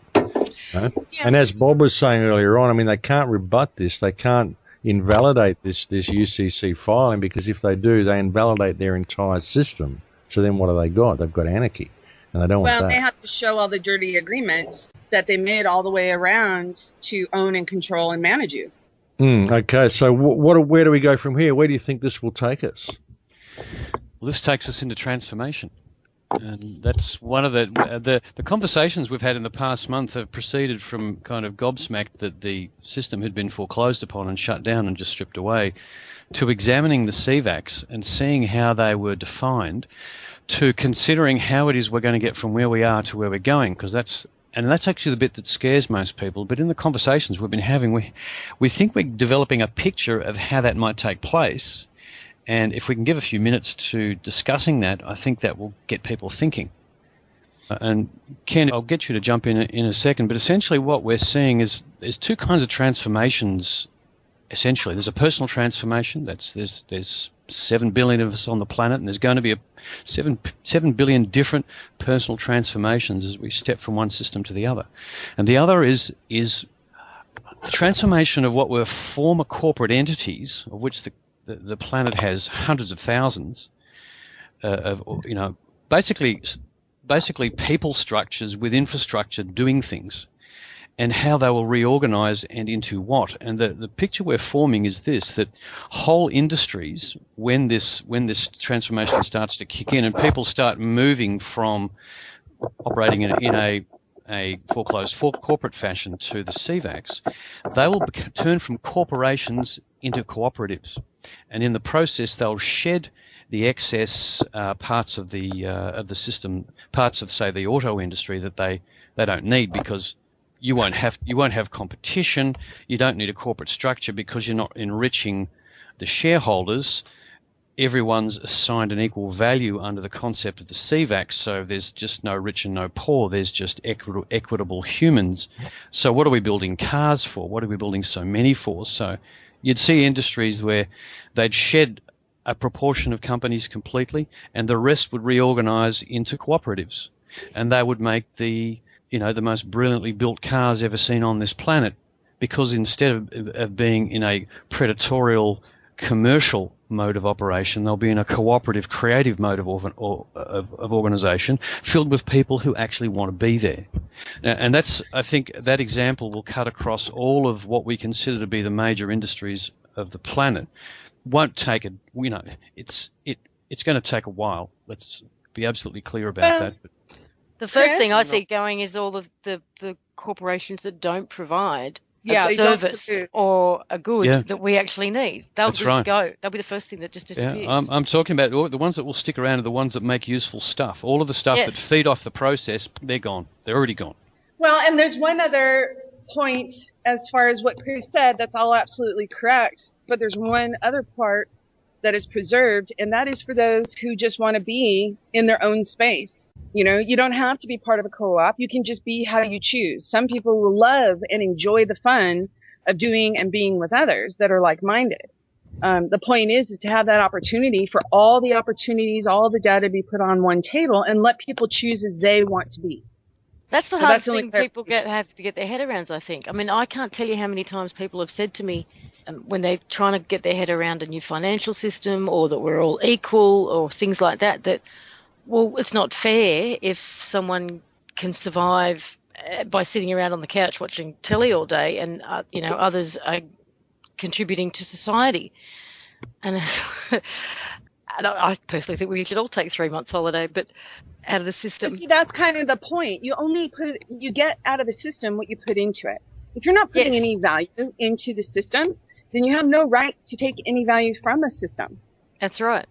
Yeah. And as Bob was saying earlier on, I mean, they can't rebut this. They can't invalidate this UCC filing, because if they do, they invalidate their entire system. So then what have they got? They've got anarchy. And they don't want that. Well, they have to show all the dirty agreements that they made all the way around to own and control and manage you. Okay, so where do we go from here? Where do you think this will take us? Well, this takes us into transformation. And that's one of the conversations we've had in the past month have proceeded from kind of gobsmacked that the system had been foreclosed upon and shut down and just stripped away, to examining the CVACs and seeing how they were defined, to considering how it is we're going to get from where we are to where we're going, because that's actually the bit that scares most people. But in the conversations we've been having, we think we're developing a picture of how that might take place. And if we can give a few minutes to discussing that, I think that will get people thinking. And Ken, I'll get you to jump in a second, but essentially what we're seeing is there's two kinds of transformations. Essentially, there's a personal transformation. There's 7 billion of us on the planet, and there's going to be 7 billion different personal transformations as we step from one system to the other. And the other is the transformation of what were former corporate entities, of which the planet has hundreds of thousands of, basically people structures with infrastructure doing things, and how they will reorganize and into what. And the picture we're forming is this, that whole industries, when this transformation starts to kick in and people start moving from operating in a foreclosed corporate fashion to the CVACs, they will turn from corporations into cooperatives. And in the process, they'll shed the excess parts of the system, parts of, say, the auto industry that they don't need, because you won't have competition. You don't need a corporate structure because you're not enriching the shareholders. Everyone's assigned an equal value under the concept of the CVAC, so there's just no rich and no poor. There's just equitable humans. So what are we building cars for? What are we building so many for? So you'd see industries where they'd shed a proportion of companies completely, and the rest would reorganize into cooperatives, and they would make the most brilliantly built cars ever seen on this planet, because instead of being in a predatorial commercial mode of operation, they'll be in a cooperative, creative mode of organization, filled with people who actually want to be there. And I think that example will cut across all of what we consider to be the major industries of the planet. Won't take it, It's going to take a while. Let's be absolutely clear about that. But the first thing I see going is all of the corporations that don't provide a service or a good that we actually need. They'll go. They'll be the first thing that just disappears. Yeah, I'm talking about the ones that will stick around are the ones that make useful stuff. All of the stuff that feed off the process, they're gone. They're already gone. Well, and there's one other point as far as what Chris said. That's all absolutely correct. But there's one other part that is preserved, and that is for those who just want to be in their own space. You know, you don't have to be part of a co-op. You can just be how you choose. Some people will love and enjoy the fun of doing and being with others that are like-minded. The point is to have that opportunity for all the opportunities, all the data to be put on one table and let people choose as they want to be. That's the hardest thing people have to get their head around, I think. I mean, I can't tell you how many times people have said to me when they're trying to get their head around a new financial system or that we're all equal or things like that, well, it's not fair if someone can survive by sitting around on the couch watching telly all day and, others are contributing to society. And I personally think we should all take 3 months holiday, but out of the system. See, that's kind of the point. You get out of the system what you put into it. If you're not putting any value into the system, then you have no right to take any value from the system. That's right.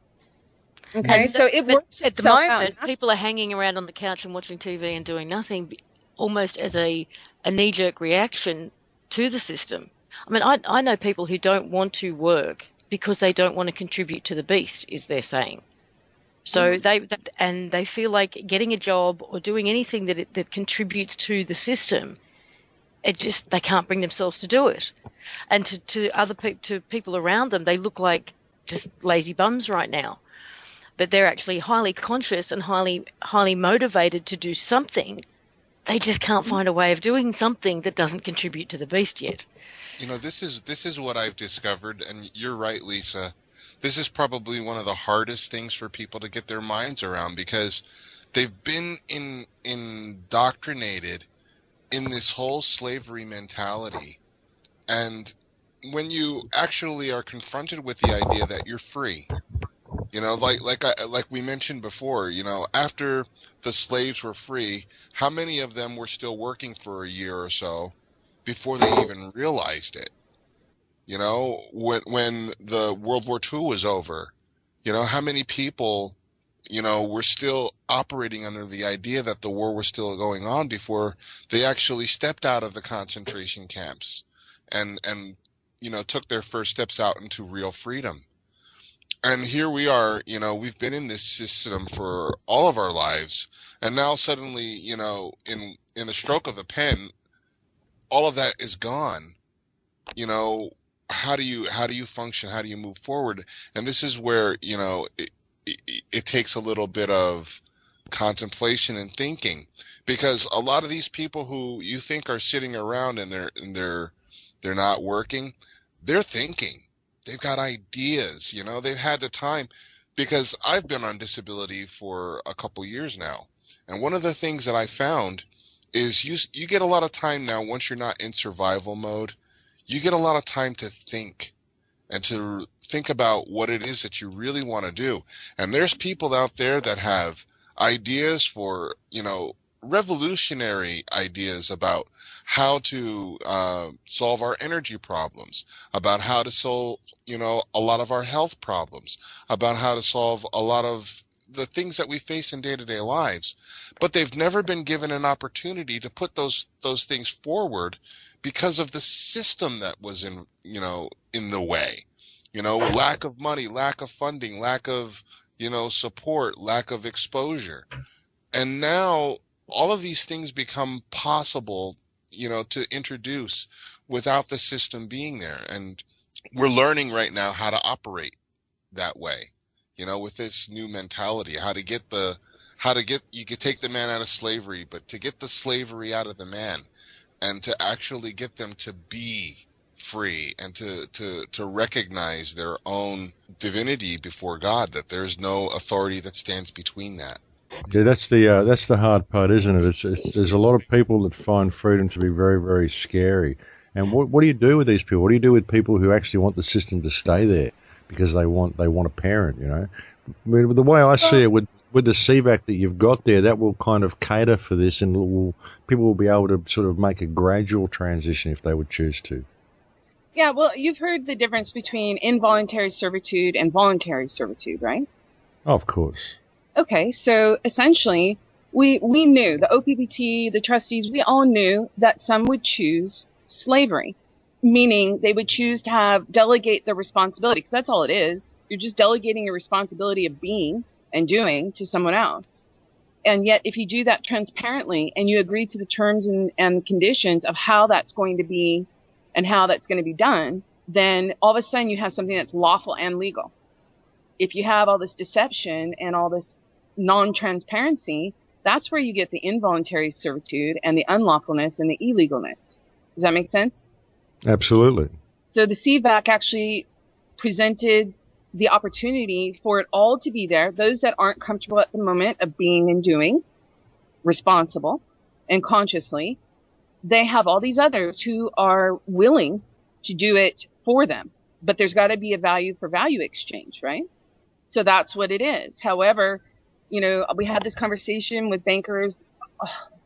Okay, so it works at the moment. People are hanging around on the couch and watching TV and doing nothing, almost as a knee-jerk reaction to the system. I mean, I know people who don't want to work because they don't want to contribute to the beast, is their saying. So they feel like getting a job or doing anything that contributes to the system, they can't bring themselves to do it. And to people around them, they look like just lazy bums right now. But they're actually highly conscious and highly motivated to do something. They just can't find a way of doing something that doesn't contribute to the beast yet. You know, this is what I've discovered, and you're right, Lisa. This is probably one of the hardest things for people to get their minds around because they've been indoctrinated in this whole slavery mentality. And when you actually are confronted with the idea that you're free, you know, like we mentioned before, you know, after the slaves were free, how many of them were still working for a year or so before they even realized it? You know, when the World War II was over, you know, how many people, you know, were still operating under the idea that the war was still going on before they actually stepped out of the concentration camps and you know, took their first steps out into real freedom. And here we are, you know, we've been in this system for all of our lives, and now suddenly, you know, in the stroke of a pen, all of that is gone. You know, how do you function? How do you move forward? And this is where, you know, it takes a little bit of contemplation and thinking, because a lot of these people who you think are sitting around and they're not working, they're thinking. They've got ideas, you know, they've had the time, because I've been on disability for a couple years now. And one of the things that I found is you get a lot of time now, once you're not in survival mode, you get a lot of time to think and to think about what it is that you really want to do. And there's people out there that have ideas for, you know, revolutionary ideas about how to solve our energy problems, about how to solve, you know, a lot of our health problems, about how to solve a lot of the things that we face in day-to-day lives. But they've never been given an opportunity to put those things forward because of the system that was in the way. You know, lack of money, lack of funding, lack of, you know, support, lack of exposure. And now all of these things become possible, you know, to introduce without the system being there. And we're learning right now how to operate that way, you know, with this new mentality, you could take the man out of slavery, but to get the slavery out of the man and to actually get them to be free and to recognize their own divinity before God, that there's no authority that stands between that. Yeah, that's the hard part, isn't it? There's a lot of people that find freedom to be very, very scary. And what do you do with these people? What do you do with people who actually want the system to stay there? because they want a parent, you know. I mean, the way I see it, with the CVAC that you've got there, that will kind of cater for this, and people will be able to sort of make a gradual transition if they would choose to. Yeah, well, you've heard the difference between involuntary servitude and voluntary servitude, right? Oh, of course. Okay, so essentially, we knew, the OPPT, the trustees, we all knew that some would choose slavery, meaning they would choose to delegate the responsibility, because that's all it is. You're just delegating a responsibility of being and doing to someone else. And yet, if you do that transparently and you agree to the terms and conditions of how that's going to be and how that's going to be done, then all of a sudden you have something that's lawful and legal. If you have all this deception and all this non-transparency, that's where you get the involuntary servitude and the unlawfulness and the illegalness. Does that make sense? Absolutely. So the CVAC actually presented the opportunity for it all to be there. Those that aren't comfortable at the moment of being and doing, responsible and consciously, they have all these others who are willing to do it for them. But there's got to be a value for value exchange, right? So that's what it is. However, you know, we had this conversation with bankers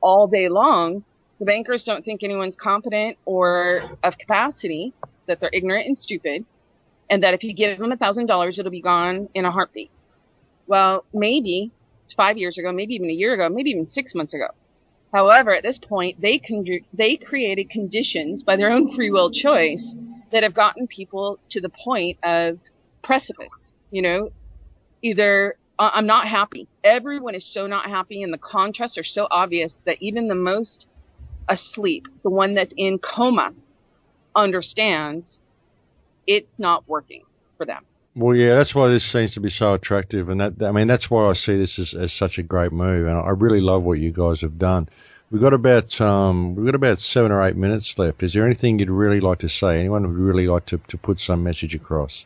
all day long. The bankers don't think anyone's competent or of capacity, that they're ignorant and stupid, and that if you give them $1,000, it'll be gone in a heartbeat. Well, maybe 5 years ago, maybe even a year ago, maybe even 6 months ago. However, at this point, they created conditions by their own free will choice that have gotten people to the point of precipice. You know, either I'm not happy. Everyone is so not happy, and the contrasts are so obvious that even the most asleep, the one that's in coma, understands it's not working for them. Well, yeah, that's why this seems to be so attractive, and that's why I see this as such a great move, and I really love what you guys have done. We've got about 7 or 8 minutes left. Is there anything you'd really like to say? Anyone would really like to put some message across?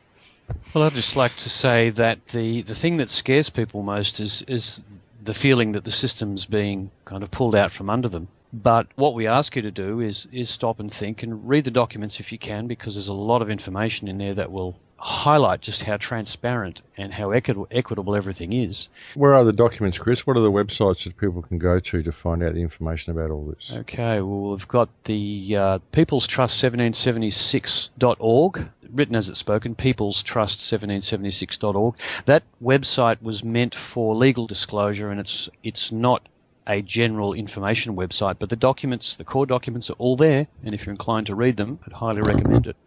Well, I'd just like to say that the thing that scares people most is the feeling that the system's being kind of pulled out from under them. But what we ask you to do is stop and think and read the documents if you can, because there's a lot of information in there that will highlight just how transparent and how equitable everything is. Where are the documents, Chris? What are the websites that people can go to find out the information about all this? Okay, well, we've got the People's Trust 1776.org, written as it's spoken, People's Trust 1776.org. That website was meant for legal disclosure, and it's not a general information website, but the documents, the core documents, are all there, and if you're inclined to read them, I'd highly recommend it.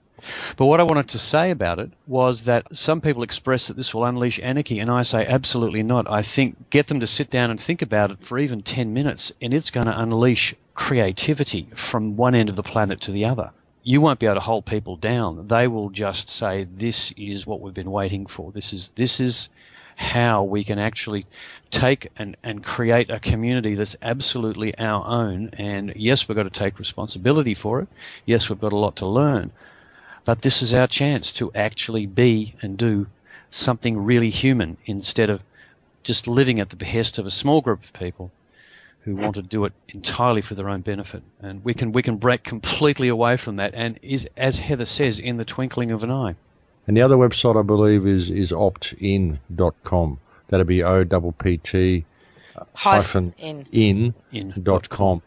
But what I wanted to say about it was that some people express that this will unleash anarchy, and I say absolutely not. I think get them to sit down and think about it for even 10 minutes, and it's going to unleash creativity from one end of the planet to the other. You won't be able to hold people down. They will just say, this is what we've been waiting for. This is how we can actually take and create a community that's absolutely our own. And yes, we've got to take responsibility for it. Yes, we've got a lot to learn. But this is our chance to actually be and do something really human, instead of just living at the behest of a small group of people who want to do it entirely for their own benefit. And we can break completely away from that, and is, as Heather says, in the twinkling of an eye. And the other website, I believe, is optin.com. That'll be OPPT -in.com.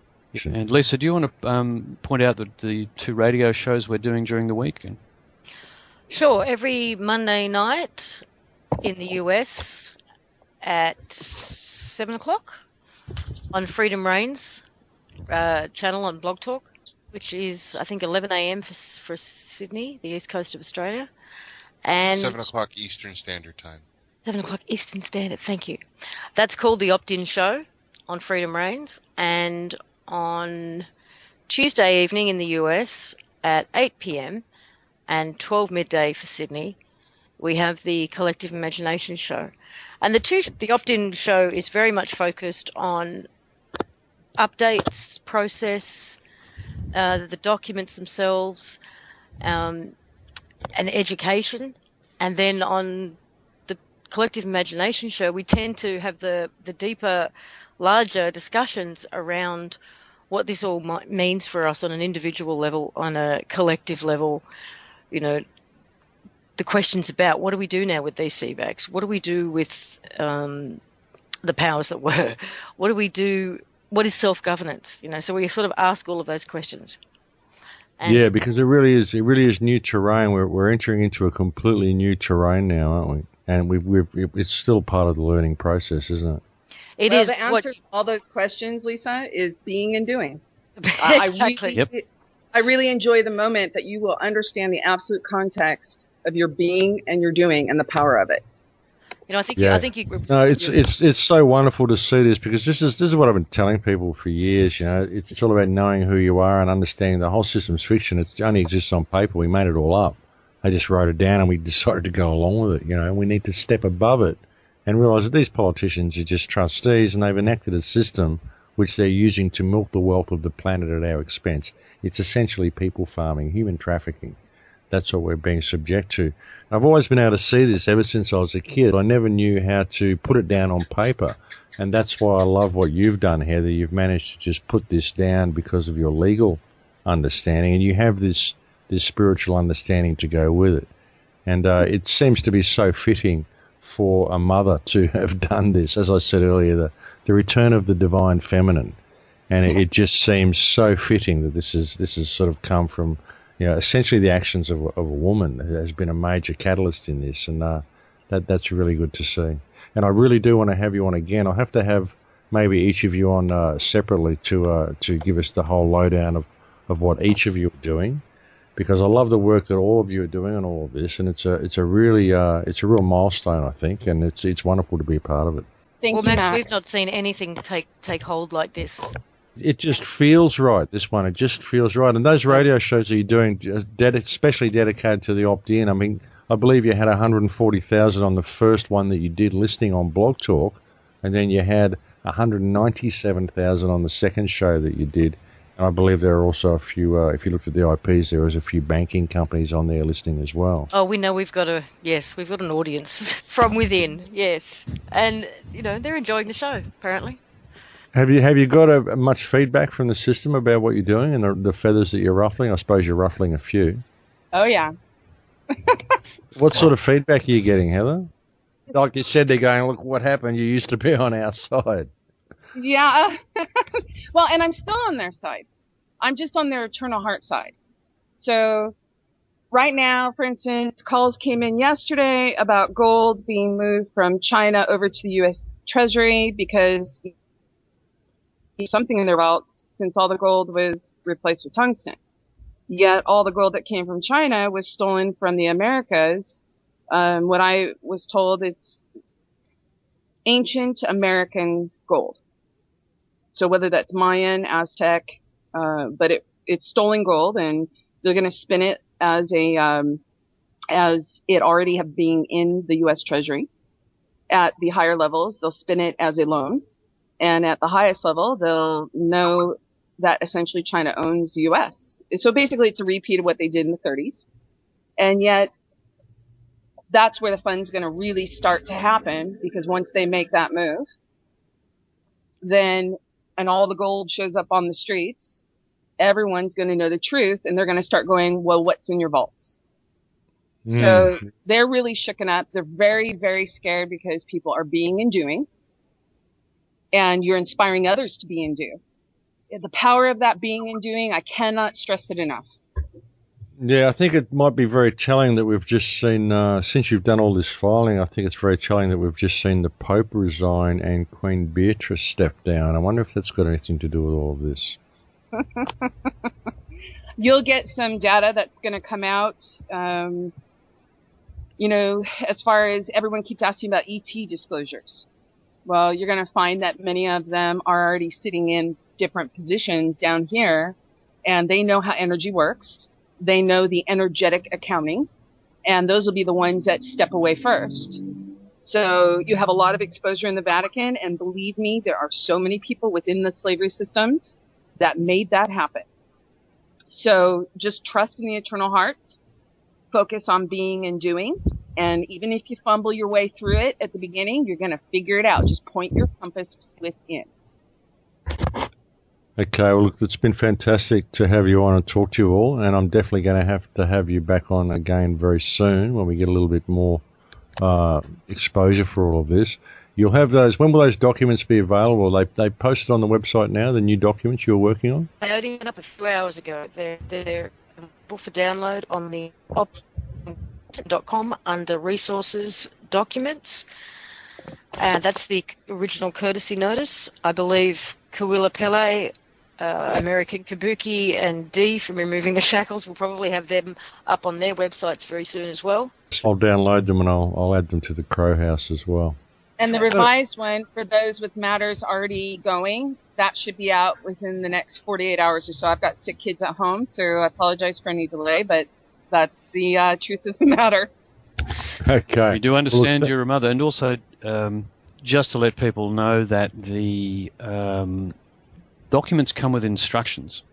And Lisa, do you want to point out the 2 radio shows we're doing during the week? Sure. Every Monday night in the US at 7 o'clock on Freedom Reigns channel on Blog Talk, which is, I think, 11 a.m. for Sydney, the east coast of Australia. And 7 o'clock Eastern Standard Time. 7 o'clock Eastern Standard, thank you. That's called the Opt-In Show on Freedom Reigns. And on Tuesday evening in the US at 8 p.m. and 12 midday for Sydney, we have the Collective Imagination Show. And the Opt-In Show is very much focused on updates, process, the documents themselves, and education. And then on the Collective Imagination Show, we tend to have the deeper, larger discussions around what this all means for us on an individual level, on a collective level, you know, the questions about what do we do now with these CVACs? What do we do with the powers that were? What do we do? What is self-governance? So we sort of ask all of those questions. Yeah, because it really is new terrain. We're entering into a completely new terrain now, aren't we? And it's still part of the learning process, isn't it? It is. The answer to all those questions, Lisa, is being and doing. Exactly. I really enjoy the moment that you will understand the absolute context of your being and your doing and the power of it. I think you. No, it's so wonderful to see this, because this is what I've been telling people for years. It's all about knowing who you are and understanding the whole system's fiction. It only exists on paper. We made it all up. I just wrote it down and we decided to go along with it. And we need to step above it and realise that these politicians are just trustees, and they've enacted a system which they're using to milk the wealth of the planet at our expense. It's essentially people farming, human trafficking. That's what we're being subject to. I've always been able to see this ever since I was a kid. I never knew how to put it down on paper. And that's why I love what you've done, Heather. You've managed to just put this down because of your legal understanding, and you have this spiritual understanding to go with it. And it seems to be so fitting for a mother to have done this. As I said earlier, the return of the divine feminine. And it just seems so fitting that this has sort of come from, essentially the actions of a woman has been a major catalyst in this, and that's really good to see. And I really do want to have you on again. I'll have to have maybe each of you on separately to give us the whole lowdown of what each of you are doing, because I love the work that all of you are doing on all of this, and it's a real milestone, I think, and it's wonderful to be a part of it. Thank you, Max, we've not seen anything take hold like this. It just feels right, this one. It just feels right. And those radio shows that you're doing, especially dedicated to the opt-in, I mean, I believe you had 140,000 on the first one that you did listening on Blog Talk, and then you had 197,000 on the second show that you did. And I believe there are also a few, if you looked at the IPs, there was a few banking companies on there listening as well. Oh, we know we've got an audience from within, yes. And, they're enjoying the show, apparently. Have you got much feedback from the system about what you're doing and the feathers that you're ruffling? I suppose you're ruffling a few. Oh, yeah. What sort of feedback are you getting, Heather? Like you said, they're going, look, what happened? You used to be on our side. Yeah. Well, and I'm still on their side. I'm just on their eternal heart side. So right now, for instance, calls came in yesterday about gold being moved from China over to the U.S. Treasury because something in their vaults, since all the gold was replaced with tungsten. Yet all the gold that came from China was stolen from the Americas. What I was told, it's ancient American gold. So whether that's Mayan, Aztec, but it's stolen gold, and they're going to spin it as it already have been in the U.S. Treasury. At the higher levels, they'll spin it as a loan. And at the highest level, they'll know that essentially China owns the U.S. So basically, it's a repeat of what they did in the 30s. And yet, that's where the fun's going to really start to happen, because once they make that move, then, and all the gold shows up on the streets, everyone's going to know the truth, and they're going to start going, well, what's in your vaults? So they're really shooken up. They're very, very scared because people are being and doing. And you're inspiring others to be and do. The power of that being and doing, I cannot stress it enough. Yeah, I think it might be very telling that we've just seen, since you've done all this filing, I think it's very telling that we've just seen the Pope resign and Queen Beatrice step down. I wonder if that's got anything to do with all of this. You'll get some data that's going to come out. As far as everyone keeps asking about ET disclosures. Well, you're going to find that many of them are already sitting in different positions down here, and they know how energy works. They know the energetic accounting, and those will be the ones that step away first. So you have a lot of exposure in the Vatican, and believe me, there are so many people within the slavery systems that made that happen. So just trust in the eternal hearts, focus on being and doing. And even if you fumble your way through it at the beginning, you're going to figure it out. Just point your compass within. Okay, well, look, it's been fantastic to have you on and talk to you all, and I'm definitely going to have you back on again very soon when we get a little bit more exposure for all of this. You'll have those. When will those documents be available? They posted on the website now, the new documents you're working on? They only went up a few hours ago. They're available for download on the OPPT.com under Resources Documents. That's the original courtesy notice. I believe Kawila Pele, American Kabuki, and Dee from Removing the Shackles will probably have them up on their websites very soon as well. I'll download them and I'll add them to the Crow House as well. And the revised one, for those with matters already going, that should be out within the next 48 hours or so. I've got sick kids at home, so I apologize for any delay, but that's the truth of the matter. Okay. We do understand you're a mother, and also just to let people know that the documents come with instructions.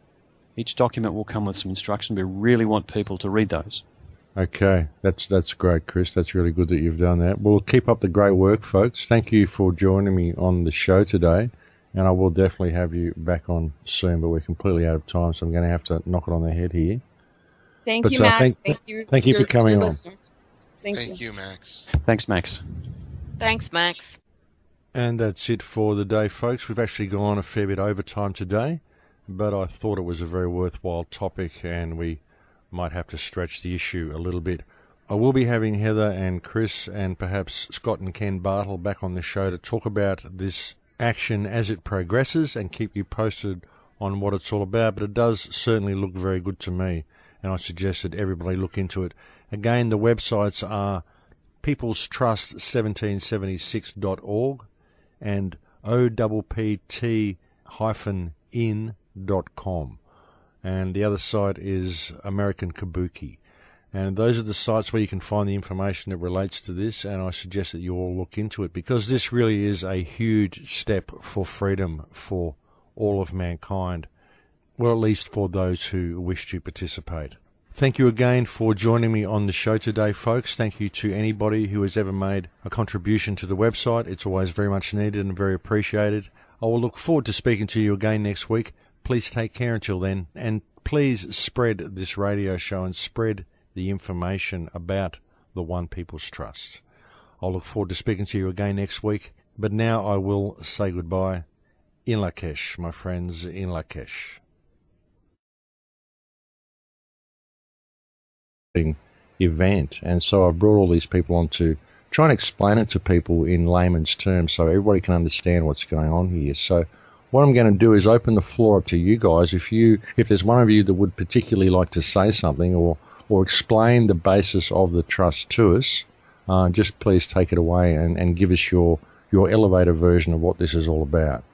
Each document will come with some instructions. We really want people to read those. Okay, that's great, Chris. That's really good that you've done that. Well, keep up the great work, folks. Thank you for joining me on the show today, and I will definitely have you back on soon, but we're completely out of time, so I'm going to have to knock it on the head here. Thank you, Max. Thank you for coming on. Thank you, Max. Thanks, Max. Thanks, Max. And that's it for the day, folks. We've actually gone a fair bit over time today, but I thought it was a very worthwhile topic, and we might have to stretch the issue a little bit. I will be having Heather and Chris and perhaps Scott and Ken Bartle back on the show to talk about this action as it progresses and keep you posted on what it's all about, but it does certainly look very good to me, and I suggest that everybody look into it. Again, the websites are peoplestrust1776.org and OPPT-in.com. And the other site is American Kabuki. And those are the sites where you can find the information that relates to this, and I suggest that you all look into it, because this really is a huge step for freedom for all of mankind, well, at least for those who wish to participate. Thank you again for joining me on the show today, folks. Thank you to anybody who has ever made a contribution to the website. It's always very much needed and very appreciated. I will look forward to speaking to you again next week. Please take care until then, and please spread this radio show and spread the information about the One People's Trust. I'll look forward to speaking to you again next week, but now I will say goodbye. In Lakesh, my friends, in Lakesh. Event, and so I brought all these people on to try and explain it to people in layman's terms so everybody can understand what's going on here. So what I'm going to do is open the floor up to you guys. If there's one of you that would particularly like to say something or explain the basis of the trust to us, just please take it away and give us your elevator version of what this is all about.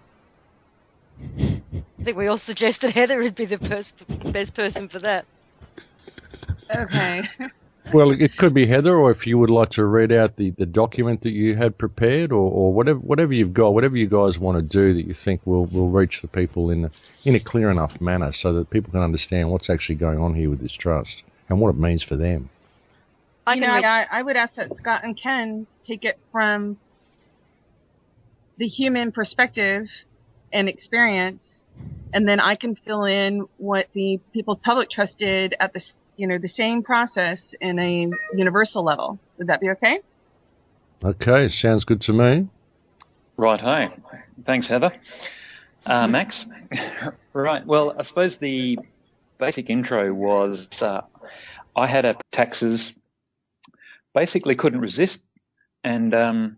I think we all suggested Heather would be the best person for that. Okay. Well, it could be Heather, or if you would like to read out the document that you had prepared, or whatever you've got, whatever you guys want to do that you think will reach the people in a clear enough manner so that people can understand what's actually going on here with this trust and what it means for them. I would ask that Scott and Ken take it from the human perspective and experience, and then I can fill in what the People's Public Trust did at the same process in a universal level. Would that be okay? Okay, sounds good to me. Right, hi. Thanks, Heather. Max? Right, well, I suppose the basic intro was I had a taxes, basically couldn't resist, and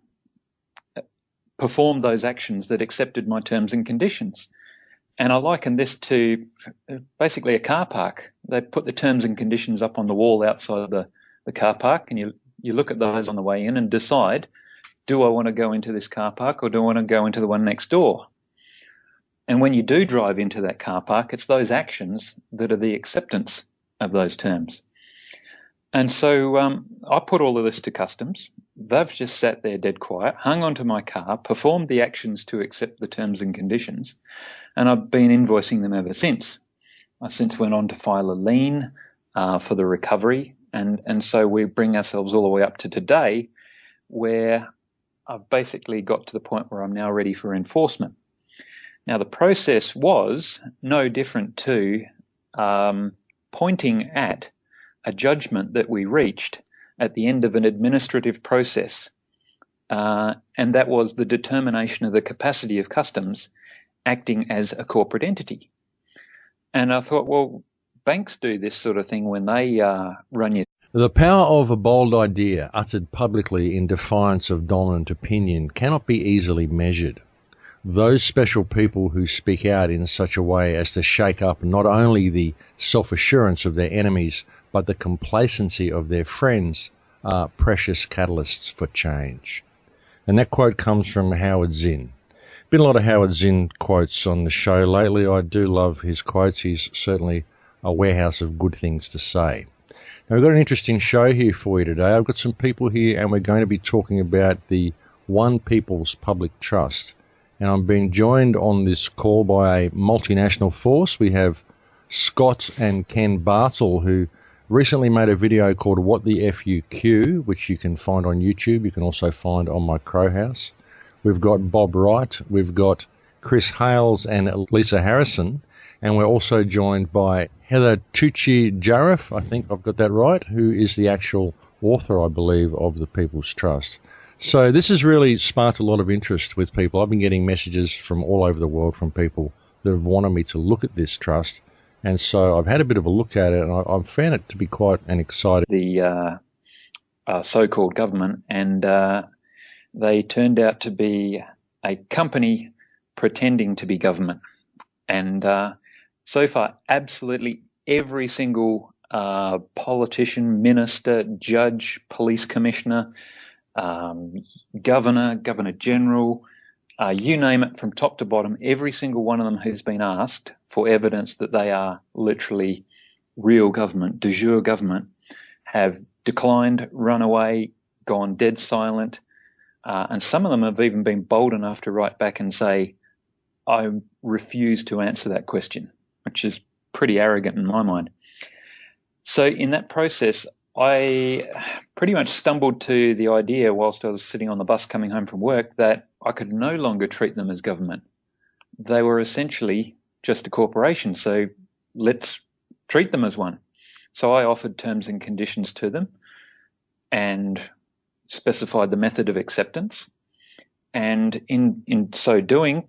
performed those actions that accepted my terms and conditions. And I liken this to basically a car park. They put the terms and conditions up on the wall outside the car park, and you look at those on the way in and decide, do I want to go into this car park or do I want to go into the one next door? And when you do drive into that car park, it's those actions that are the acceptance of those terms. And so I put all of this to customs. They've just sat there dead quiet, hung onto my car, performed the actions to accept the terms and conditions, and I've been invoicing them ever since. I since went on to file a lien for the recovery, and so we bring ourselves all the way up to today, where I've basically got to the point where I'm now ready for enforcement. Now, the process was no different to pointing at a judgment that we reached at the end of an administrative process, and that was the determination of the capacity of customs acting as a corporate entity. And I thought, well, banks do this sort of thing when they run you. The power of a bold idea uttered publicly in defiance of dominant opinion cannot be easily measured. Those special people who speak out in such a way as to shake up not only the self-assurance of their enemies, but the complacency of their friends are precious catalysts for change. And that quote comes from Howard Zinn. Been a lot of Howard Zinn quotes on the show lately. I do love his quotes. He's certainly a warehouse of good things to say. Now, we've got an interesting show here for you today. I've got some people here and we're going to be talking about the One People's Public Trust. And I'm being joined on this call by a multinational force. We have Scott and Ken Bartle, who recently made a video called What the FUQ, which you can find on YouTube. You can also find on my Crow House. We've got Bob Wright. We've got Chris Hales and Lisa Harrison. And we're also joined by Heather Tucci-Jarif, I think I've got that right, who is the actual author, I believe, of the People's Trust. So this has really sparked a lot of interest with people. I've been getting messages from all over the world from people that have wanted me to look at this trust. And so I've had a bit of a look at it, and I've found it to be quite an exciting. The so-called government, and they turned out to be a company pretending to be government. And so far, absolutely every single politician, minister, judge, police commissioner, governor general, you name it, from top to bottom, every single one of them who's been asked for evidence that they are literally real government, de jure government, have declined, run away, gone dead silent, and some of them have even been bold enough to write back and say, I refuse to answer that question, which is pretty arrogant in my mind. So in that process, I pretty much stumbled to the idea whilst I was sitting on the bus coming home from work that I could no longer treat them as government. They were essentially just a corporation, so let's treat them as one. So I offered terms and conditions to them and specified the method of acceptance. And in so doing,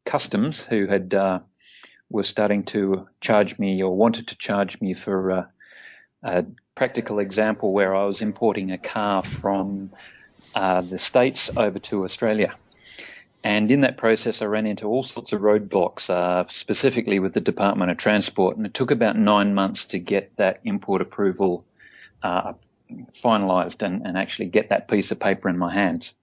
Customs, who had was starting to charge me or wanted to charge me for a practical example where I was importing a car from the States over to Australia. And in that process, I ran into all sorts of roadblocks, specifically with the Department of Transport. And it took about 9 months to get that import approval finalised and actually get that piece of paper in my hands.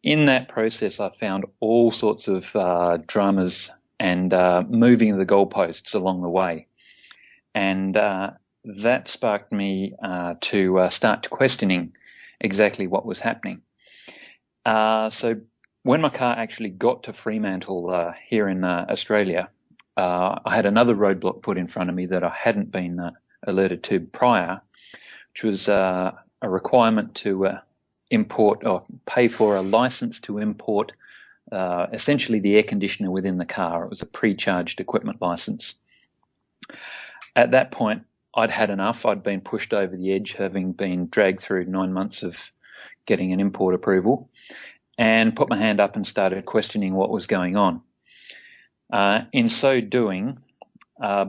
In that process, I found all sorts of dramas and moving of the goalposts along the way. And that sparked me to start questioning exactly what was happening. So when my car actually got to Fremantle here in Australia, I had another roadblock put in front of me that I hadn't been alerted to prior, which was a requirement to import or pay for a license to import essentially the air conditioner within the car. It was a pre-charged equipment license. At that point, I'd had enough. I'd been pushed over the edge, having been dragged through 9 months of getting an import approval, and put my hand up and started questioning what was going on. In so doing,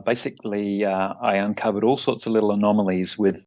basically I uncovered all sorts of little anomalies with